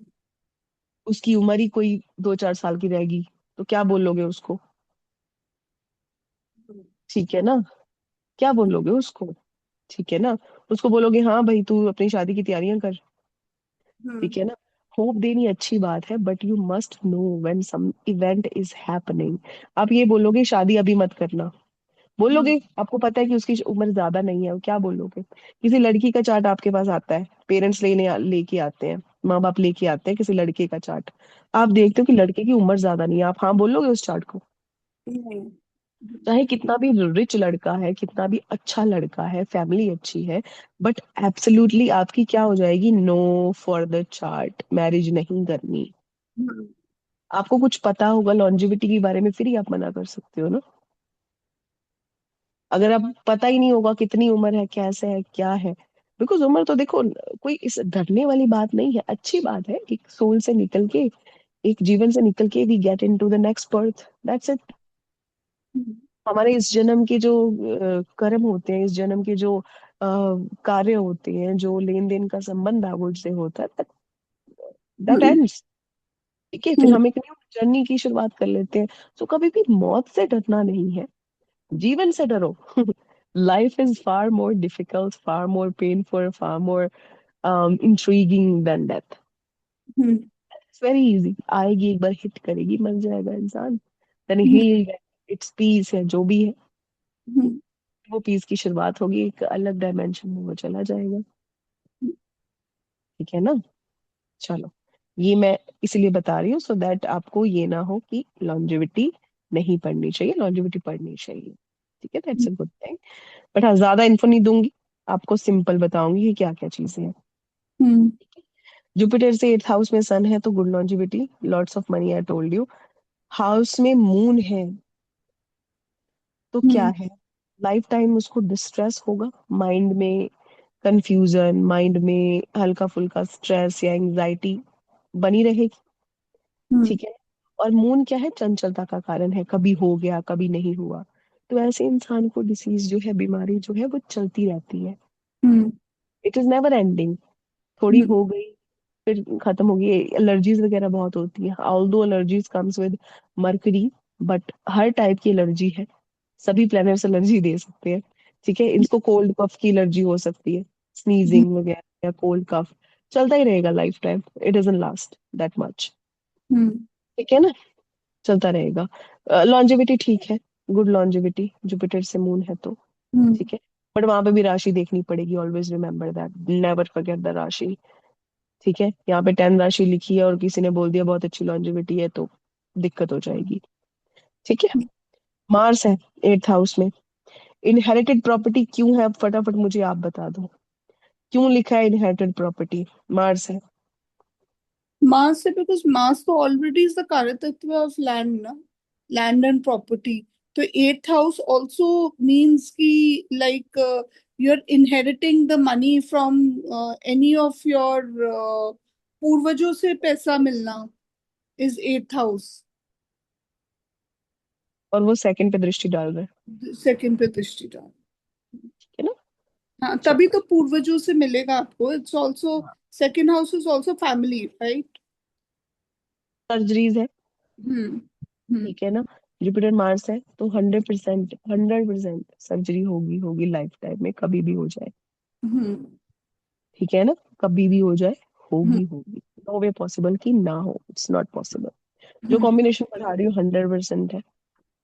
उसकी उम्र ही कोई 2-4 साल की रहेगी, तो क्या बोलोगे उसको? ठीक है ना, क्या बोलोगे उसको? ठीक है ना, उसको बोलोगे हाँ भाई तू अपनी शादी की तैयारियां कर। हम्म। ठीक है ना। होप देनी अच्छी बात है, but you must know when some event is happening. आप ये बोलोगे शादी अभी मत करना, हम्म। बोलोगे? आपको पता है कि उसकी उम्र ज्यादा नहीं है, क्या बोलोगे? किसी लड़की का चार्ट आपके पास आता है, पेरेंट्स लेके आते हैं, माँ बाप लेके आते हैं किसी लड़के का चार्ट। आप देखते हो कि लड़के की उम्र ज्यादा नहीं है, आप हाँ बोलोगे उस चार्ट को? हम्म। चाहे कितना भी रिच लड़का है, कितना भी अच्छा लड़का है, फैमिली अच्छी है, बट एब्सोल्युटली आपकी क्या हो जाएगी? No for the chart, marriage नहीं करनी। हम्म। आपको कुछ पता होगा लॉन्जिविटी के बारे में, फिर ही आप मना कर सकते हो ना। अगर आप पता ही नहीं होगा कितनी उम्र है, कैसे है, क्या है। बिकॉज उम्र तो देखो, कोई इस डरने वाली बात नहीं है, अच्छी बात है। एक सोल से निकल के, एक जीवन से निकल के we get into the next birth, that's it. हमारे इस जन्म के जो कर्म होते हैं, इस जन्म के जो कार्य होते हैं, जो लेन देन का संबंध आगुल से होता है, दैट हम्म। एंड्स। ठीक है, फिर हम्म। हम एक न्यू जर्नी की शुरुआत कर लेते हैं। तो कभी भी मौत से डरना नहीं है, जीवन से डरो। Life is far more difficult, far more painful, far more intriguing than death. Hmm. It's very easy, आएगी एक बार, हिट करेगी, मर जाएगा इंसान, देन ही, इट्स पीस है जो भी है। हम्म। वो पीस की शुरुआत होगी, एक अलग डायमेंशन में वो चला जाएगा। ठीक है ना। चलो, ये मैं इसलिए बता रही हूँ सो दैट आपको ये ना हो कि लॉन्जेविटी नहीं पढ़नी चाहिए, लॉन्जेविटी पढ़नी चाहिए। ठीक है, that's a good thing. But हाँ, ज्यादा इन्फो नहीं दूंगी, आपको सिंपल बताऊंगी कि क्या क्या चीजें हैं। हम्म। जुपिटर से एट्थ हाउस में सन है तो good longevity, lots of money, I told you. House में मून है तो क्या हम्म। है? लाइफ टाइम उसको डिस्ट्रेस होगा, माइंड में कंफ्यूजन, माइंड में हल्का फुल्का स्ट्रेस या एंजाइटी बनी रहेगी। हम्म। ठीक है। और मून क्या है? चंचलता का कारण है, कभी हो गया कभी नहीं हुआ। तो ऐसे इंसान को डिसीज जो है, बीमारी जो है, वो चलती रहती है। Hmm. It is never ending. थोड़ी हम्म। हो गई फिर खत्म होगी। एलर्जीज वगैरह बहुत होती है, although allergies comes with mercury, but her type की एलर्जी है, सभी प्लैनेट्स एलर्जी दे सकते हैं। ठीक है, इसको कोल्ड कफ की एलर्जी हो सकती है, स्नीजिंग वगैरह या कोल्ड कफ, चलता ही रहेगा life time, it doesn't last that much. Hmm. ठीक है ना, चलता रहेगा। लॉन्जेविटी ठीक है, गुड लॉन्जेविटी, जुपिटर से मून है तो। हम्म। ठीक है, बट वहां पे भी राशि देखनी पड़ेगी, always remember that, never forget the राशि। ठीक है, यहाँ पे 10 राशि लिखी है और किसी ने बोल दिया बहुत अच्छी लॉन्जेविटी है, तो दिक्कत हो जाएगी। ठीक है। मार्स है एट्थ हाउस में। इनहेरिटेड प्रॉपर्टी क्यों है, अब फटाफट मुझे आप बता दो, क्यों लिखा है इनहेरिटेड प्रॉपर्टी? मार्स है। मास है बिकॉज मास तो ऑलरेडी इज द कारकत्व ऑफ लैंड ना, लैंड एंड प्रॉपर्टी। तो एट्थ हाउस ऑल्सो मीन्स कि like you are inheriting the money from any of your पूर्वजों से पैसा मिलना इज एट्थ हाउस। और वो सेकंड पे दृष्टि डाल रहा है। सेकंड पे दृष्टि डाल। ठीक है ना? हाँ तभी चलो। तो पूर्वजों से मिलेगा आपको। इट्स ऑल्सो हाँ। Second house is also family right. Surgeries है। हम्म। हम्म। ठीक है ना? जुपिटर मार्स है तो 100%, 100% सर्जरी होगी, होगी लाइफ टाइम में, कभी भी हो जाए। हम्म। ठीक है ना? कभी भी हो जाए, हम्म। होगी होगी। नो वे पॉसिबल कि ना हो, इट्स नॉट पॉसिबल। जो हम्म। कॉम्बिनेशन पढ़ा रही हूँ 100% है।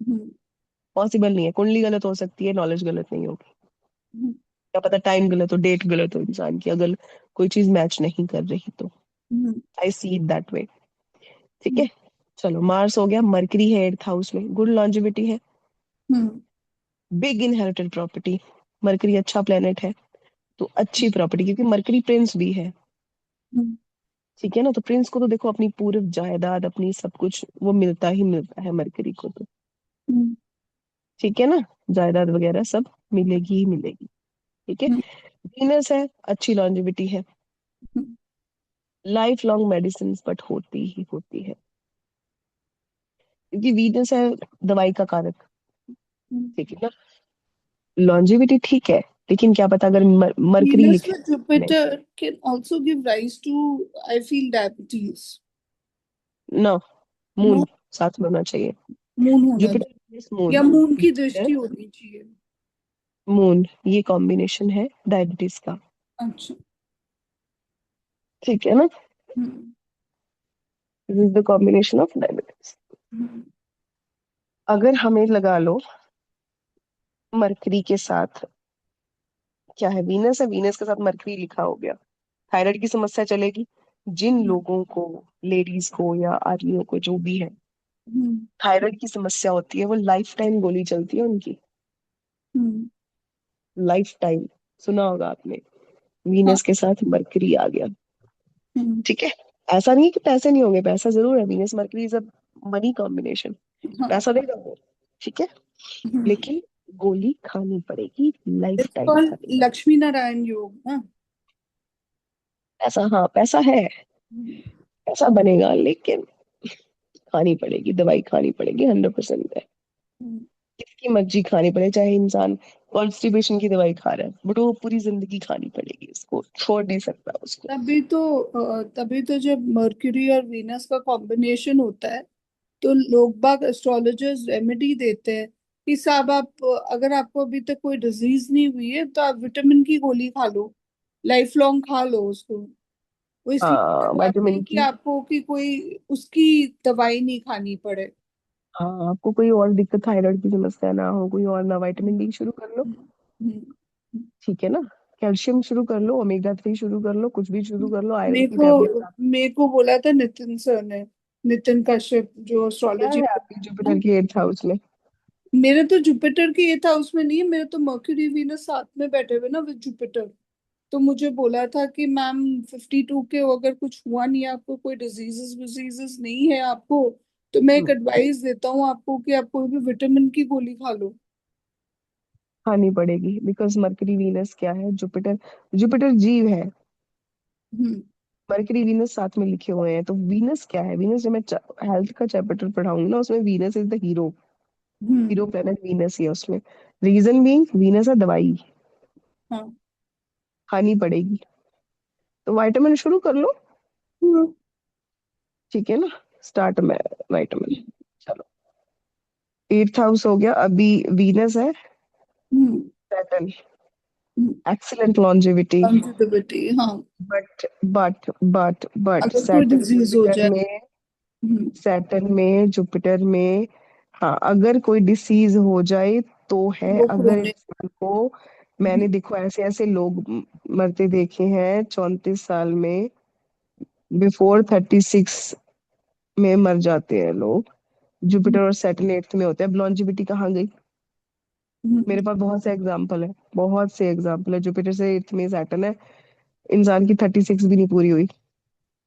हम्म। पॉसिबल नहीं है, कुंडली गलत हो सकती है, नॉलेज गलत नहीं होगी। हम्म। क्या पता टाइम गलत हो, डेट गलत हो इंसान की, अगर कोई चीज मैच नहीं कर रही तो। हम्म। आई सी इट दैट वे। ठीक हम्म। है। चलो, मार्स हो गया, मरकरी है 8th हाउस में, गुड लॉन्जेविटी है, hmm. Big inherited property. Mercury अच्छा प्लेनेट है तो अच्छी प्रॉपर्टी, क्योंकि मरकरी प्रिंस भी है। हम्म। ठीक है ना? तो प्रिंस को तो देखो अपनी पूरी जायदाद, अपनी सब कुछ वो मिलता ही मिलता है मरकरी को तो। हम्म। ठीक है ना? जायदाद वगैरह सब मिलेगी ही मिलेगी। ठीक है। हम्म। वीनस है, अच्छी लॉन्जेविटी है, लाइफ लॉन्ग मेडिसिन बट होती ही होती है, क्योंकि वीनस है दवाई का कारक। हम्म। ठीक है ना? लॉन्जेविटी ठीक है, लेकिन क्या पता अगर मरकरी Venus लिखे with में। Jupiter can also give rise to, I feel, diabetes. ना, मून No, साथ में होना चाहिए। मून होना जुपिटर चाहिए प्लस मून, या मून की जुपिटर दृष्टि होनी चाहिए। मून, ये कॉम्बिनेशन है डायबिटीज का। अच्छा। ठीक है ना? Hmm. This is the combination of diabetes. Hmm. अगर हमें लगा लो मरकरी के साथ क्या है, वीनस है, वीनस के साथ मरकरी लिखा हो गया, थायराइड की समस्या चलेगी। जिन लोगों को, लेडीज को या आदमियों को, जो भी है, हम्म। थायराइड की समस्या होती है, वो लाइफ टाइम गोली चलती है उनकी। हम्म। Life time. सुना होगा आपने, हाँ। वीनस के साथ मरकरी आ गया। हम्म। ठीक है। ऐसा नहीं है कि पैसे नहीं होंगे, पैसा जरूर है, Venus mercury is a money combination, हाँ। पैसा देगा वो। ठीक है। लेकिन गोली खानी पड़ेगी, लाइफ इट्स टाइम कॉल्ड खानी। लक्ष्मी नारायण योग ना। पैसा, हाँ पैसा है, हम्म। पैसा बनेगा, लेकिन खानी पड़ेगी, दवाई खानी पड़ेगी, 100% है। हम्म। किसकी मर्जी खानी पड़े, चाहे इंसान कॉन्स्टिपेशन की दवाई खा रहा है, बट वो पूरी जिंदगी खानी पड़ेगी, उसको छोड़ नहीं सकता उसको। तभी तो जब मर्क्यूरी और वीनस का कॉम्बिनेशन होता है तो लोग बाग एस्ट्रोलॉजर्स रेमेडी देते हैं कि साहब आप अगर आपको अभी तक कोई डिजीज नहीं हुई है तो आप विटामिन की गोली खा लो, लाइफ लॉन्ग खा लो उसको। वो इसलिए हाँ, करवाते हैं विटामिन कि की। आपको कि कोई उसकी दवाई नहीं खानी पड़े। हाँ, आपको कोई और दिक्कत, थायराइड की समस्या ना हो, कोई और ना, विटामिन डी शुरू कर लो। हम्म। हम्म। ठीक है ना? कैल्शियम शुरू कर लो, ओमेगा 3 शुरू कर लो, कुछ भी शुरू कर लो, आयरन मेरे की को टैबलेट। मेरे को बोला था नितिन सर ने, नितिन कश्यप जो क्या एस्ट्रोलॉजी। है आपकी जुपिटर के 8th हाउस में? मेरे तो जुपिटर की एथ हाउस में नहीं है, मेरे तो मर्क्यूरी वीनस साथ में बैठे हुए ना विद जुपिटर। तो मुझे बोला था कि मैम 52 के हो, अगर कुछ हुआ नहीं है आपको, कोई डिजीजेस विजीजेस नहीं है आपको, तो मैं एक हम्म, एडवाइस देता हूँ आपको कि आप कोई भी विटामिन की गोली खा लो। खानी पड़ेगी, बिकॉज मरकरी वीनस क्या है, जुपिटर, जुपिटर जीव है। हम्म। मरकरी वीनस साथ में लिखे हुए हैं, तो वीनस क्या है, वीनस जब मैं हेल्थ का चैप्टर पढ़ाऊंगी ना, उसमें Venus is the hero. Hero hmm. Planet Venus ही है उसमें। रीजन बीइंग वीनस है दवाई, हाँ। खानी पड़ेगी। तो विटामिन शुरू कर लो। हम्म। ठीक है ना? स्टार्ट में विटामिन। चलो, 8th हाउस हो गया अभी, वीनस है, hmm. Saturn, excellent longevity. Longevity हाँ। बट अगर कोई सैटर्न डिजीज हो जुपिटर जाए। में, हम्म। सैटर्न में जुपिटर में, हाँ अगर कोई डिसीज हो जाए तो है, वो अगर क्रोनिक। इंसान को, मैंने देखो ऐसे ऐसे लोग मरते देखे हैं 34 साल में, बिफोर 36 में मर जाते हैं लोग। जुपिटर और सैटर्न 8th में होते हैं, अब लॉन्जिविटी कहाँ गई? मेरे हम्म। पास बहुत से एग्जाम्पल है, बहुत से एग्जाम्पल है। जुपिटर से एट्थ में सैटर्न है, इंसान की 36 भी नहीं पूरी हुई।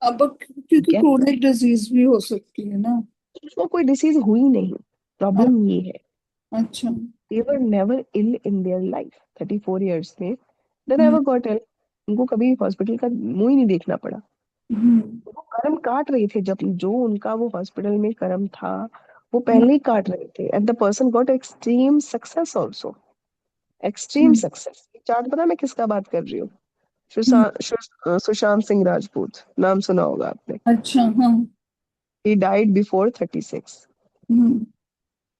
अब ठीक क्योंकि है, क्रोनिक डिजीज भी हो सकती है ना। उसको कोई डिसीज हुई नहीं, अ- प्रॉब्लम ये है। अच्छा। They were never ill in their life, 34 years में दे हम्म। नेवर गॉट इल। उनको कभी हॉस्पिटल का मुंह ही नहीं देखना पड़ा। हम्म। वो कर्म काट रहे थे, जब जो उनका वो हॉस्पिटल में कर्म था वो हम्म। पहले ही काट रहे थे, and the person got extreme success also, extreme hmm. Success. Chart पता मैं किसका बात कर रही हूँ? हम्म। सुशांत सिंह राजपूत, नाम सुना होगा आपने। अच्छा। हाँ। He died before 36। हम्म।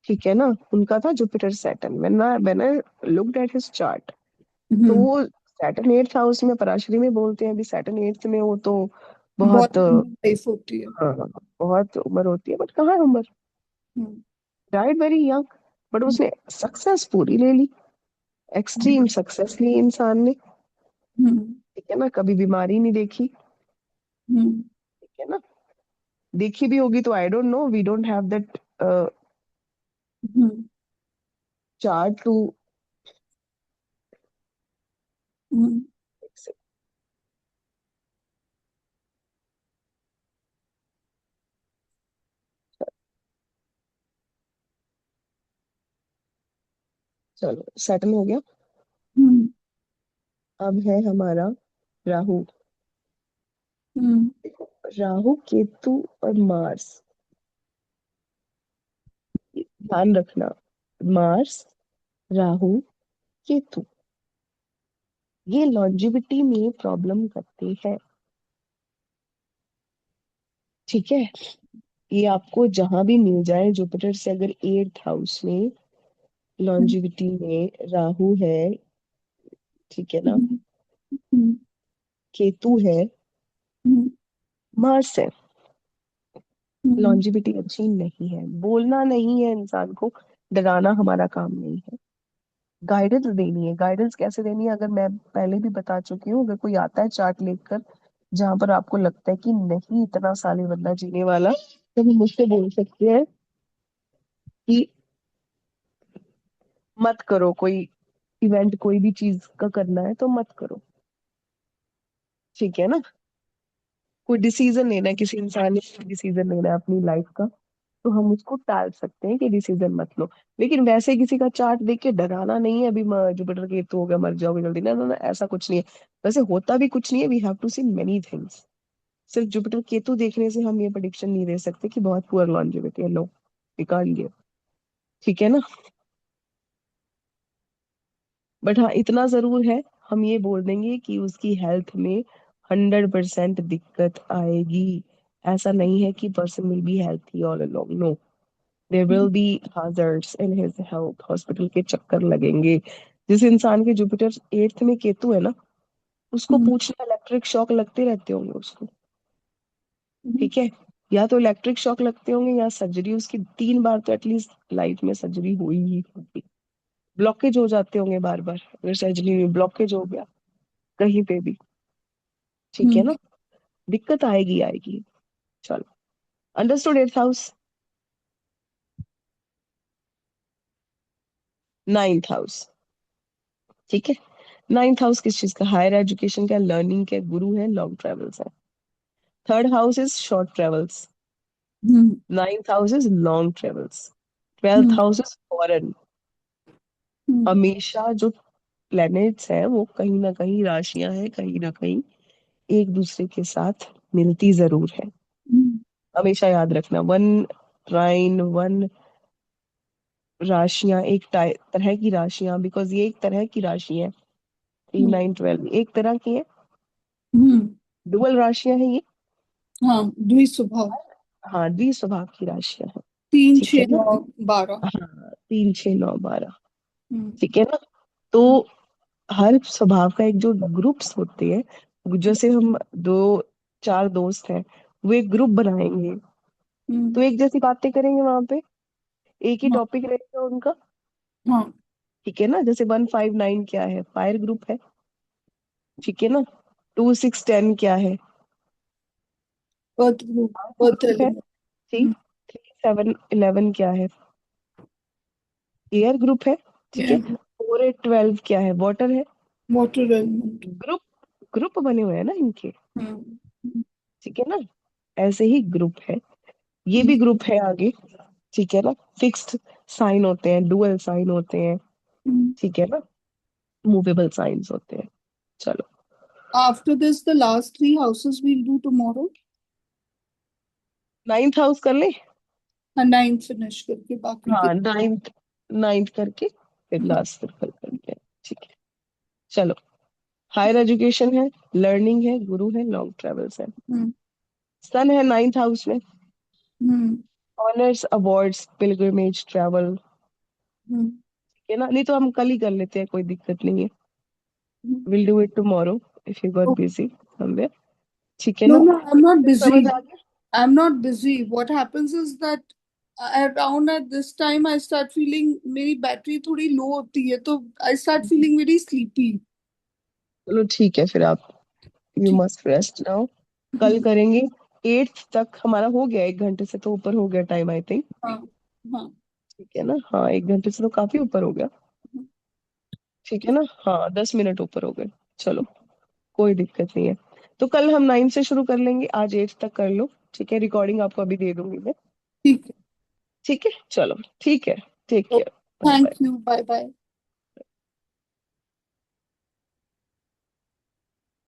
ठीक है ना, उनका था Jupiter Saturn. When I looked at his chart, तो हम्म। वो सैटर्न एट्थ हाउस में, पराशरी में बोलते हैं अभी सैटर्न एट्थ में, वो तो बहुत बहुत लाइफ होती है। हाँ, बहुत उम्र होती है, बट कहाँ है उम्र। हम्म। डाइड वेरी यंग, बट उसने सक्सेस पूरी ले ली, एक्सट्रीम सक्सेस ली इंसान ने। हम्म। ठीक है ना, कभी बीमारी नहीं देखी। हम्म। ठीक है ना, देखी भी होगी तो I don't know, we don't have that hmm. Chart too. Hmm. चलो सेटल हो गया। हम्म। अब है हमारा राहु। हम्म। देखो, राहु केतु और मार्स, ध्यान रखना, मार्स, राहु, केतु, ये लॉन्जिविटी में प्रॉब्लम करते हैं। ठीक है, ये आपको जहां भी मिल जाए, जुपिटर से अगर एट्थ हाउस में लॉन्जिविटी में राहु है, ठीक है ना, हम्म। हम्म। केतु है, हम्म। मार्स है, हम्म। लॉन्जिविटी अच्छी नहीं है। बोलना नहीं है इंसान को, डराना हमारा काम नहीं है, गाइडेंस देनी है। गाइडेंस कैसे देनी है, अगर मैं पहले भी बता चुकी हूँ, अगर कोई आता है चार्ट लेकर जहां पर आपको लगता है कि नहीं इतना साल ये बंदा जीने वाला, तो वो मुझसे बोल सकते हैं कि मत करो कोई इवेंट, कोई भी चीज का करना है तो मत करो। ठीक है ना, कोई डिसीजन लेना है, किसी इंसान ने डिसीजन लेना है अपनी लाइफ का, तो हम उसको टाल सकते हैं कि डिसीजन मत लो। लेकिन वैसे किसी का चार्ट देख के डराना नहीं है, अभी जुपिटर केतु हो गया मर जाओगे जल्दी, ना ना ना, ऐसा कुछ नहीं है। वैसे होता भी कुछ नहीं है, we have to see many things. सिर्फ जुपिटर केतु देखने से हम ये प्रेडिक्शन नहीं दे सकते कि बहुत पुअर लॉन्जेविटी है, नो, वी कांट गिव। ठीक है ना, बट हाँ इतना जरूर है, हम ये बोल देंगे कि उसकी हेल्थ में 100% दिक्कत आएगी। ऐसा नहीं है कि person will be healthy all along, no, there will be hazards in his health, hospital के चक्कर लगेंगे। जिस इंसान के जुपिटर एट्थ में केतु है ना, उसको हम्म। पूछना, इलेक्ट्रिक शॉक लगते रहते होंगे उसको। हम्म। ठीक है, या तो इलेक्ट्रिक शॉक लगते होंगे या सर्जरी, उसकी 3 बार तो एटलीस्ट लाइफ में सर्जरी हुई ही होगी। ब्लॉकेज हो जाते होंगे बार बार, अगर सर्जरी में ब्लॉकेज हो गया कहीं पे भी, ठीक है हम्म। ना, दिक्कत आएगी आएगी। चलो, understood eighth house. Ninth house, ठीक है, नाइन्थ हाउस किस चीज का? हायर एजुकेशन का, लर्निंग का, गुरु है, लॉन्ग ट्रेवल्स है। Third house is short travels, hmm. Ninth house is long travels, twelfth hmm. House is foreign. Hmm. हमेशा जो प्लैनेट्स हैं वो कहीं ना कहीं, राशियां हैं कहीं ना कहीं, एक दूसरे के साथ मिलती जरूर है। हम्म। हमेशा याद रखना, वन ट्राइन वन, राशियां एक तरह की राशियां, बिकॉज ये एक तरह की राशि है, थ्री हम्म। नाइन ट्वेल्व एक तरह की है, हम्म। डुअल राशियां हैं ये। हाँ, द्विस्वभाव। हाँ, द्विस्वभाव की राशियां हैं। तीन ठीक है छह ना, नौ बारह। हाँ, 3 6 9 12। हम्म। ठीक है ना, तो हर स्वभाव का एक जो ग्रुप्स होते हैं, जैसे हम दो चार दोस्त हैं, वो एक ग्रुप बनाएंगे तो हम्म। एक जैसी बातें करेंगे वहां पे, एक ही हाँ। टॉपिक रहेगा उनका। हाँ। ठीक है ना, जैसे 1 5 9 क्या है? फायर ग्रुप है। ठीक है ना, 2 6 10 क्या है? अर्थ ग्रुप। अर्थ अर्थ ग्रुप है। एलिमेंट। थ्री 3 7 11 क्या है? एयर ग्रुप है। ठीक है। 4 8 12 क्या है? वाटर है। Water element. ग्रुप ग्रुप बने हुए हैं ना इनके। हम्म ठीक है ना। ऐसे ही ग्रुप है, ये हम्म भी ग्रुप है आगे। ठीक है ना। फिक्स्ड साइन होते हैं, डुअल साइन होते हैं। हम्म। ठीक है ना। मूवेबल साइंस होते हैं। चलो। After this, the last three houses we'll do tomorrow. 9th house कर ले। हाँ, 9 फिनिश करके बाकी के। हाँ, 9th 9th करके फिर लास्ट सर्कल करते हैं। ठीक है। चलो। हायर एजुकेशन है, लर्निंग है, गुरु है, लॉन्ग ट्रेवल्स है। हम्म सन है 9th हाउस में। हम्म ऑनर्स, अवार्ड्स, पिलग्रिमेज, ट्रैवल। हम्म ठीक है ना। नहीं तो हम कल ही कर लेते हैं, कोई दिक्कत नहीं है। Hmm. Will do it tomorrow if you got Okay. Busy somewhere. ठीक है No, ना। no, I'm not समझ busy. आ गया। I'm not busy. What happens is that around at this time I start feeling मेरी बैटरी थोड़ी लो होती है, तो I start feeling very sleepy. चलो ठीक है फिर, आप यू ठीक। Must rest now. कल हम्म, करेंगे। 8th तक हमारा हो गया, 1 घंटे से तो ऊपर हो गया टाइम आई थिंक। हाँ हाँ। ठीक है ना। हाँ, 1 घंटे से तो काफी ऊपर हो गया। ठीक है ना। हाँ, 10 मिनट ऊपर हो गए। चलो, कोई दिक्कत नहीं है। तो कल हम 9 से शुरू कर लेंगे, आज 8 तक कर लो। ठीक है, रिकॉर्डिंग आपको अभी दे दूंगी मैं। ठीक है। ठीक है, चलो ठीक है। टेक तो care. Bye thank bye. You, bye bye.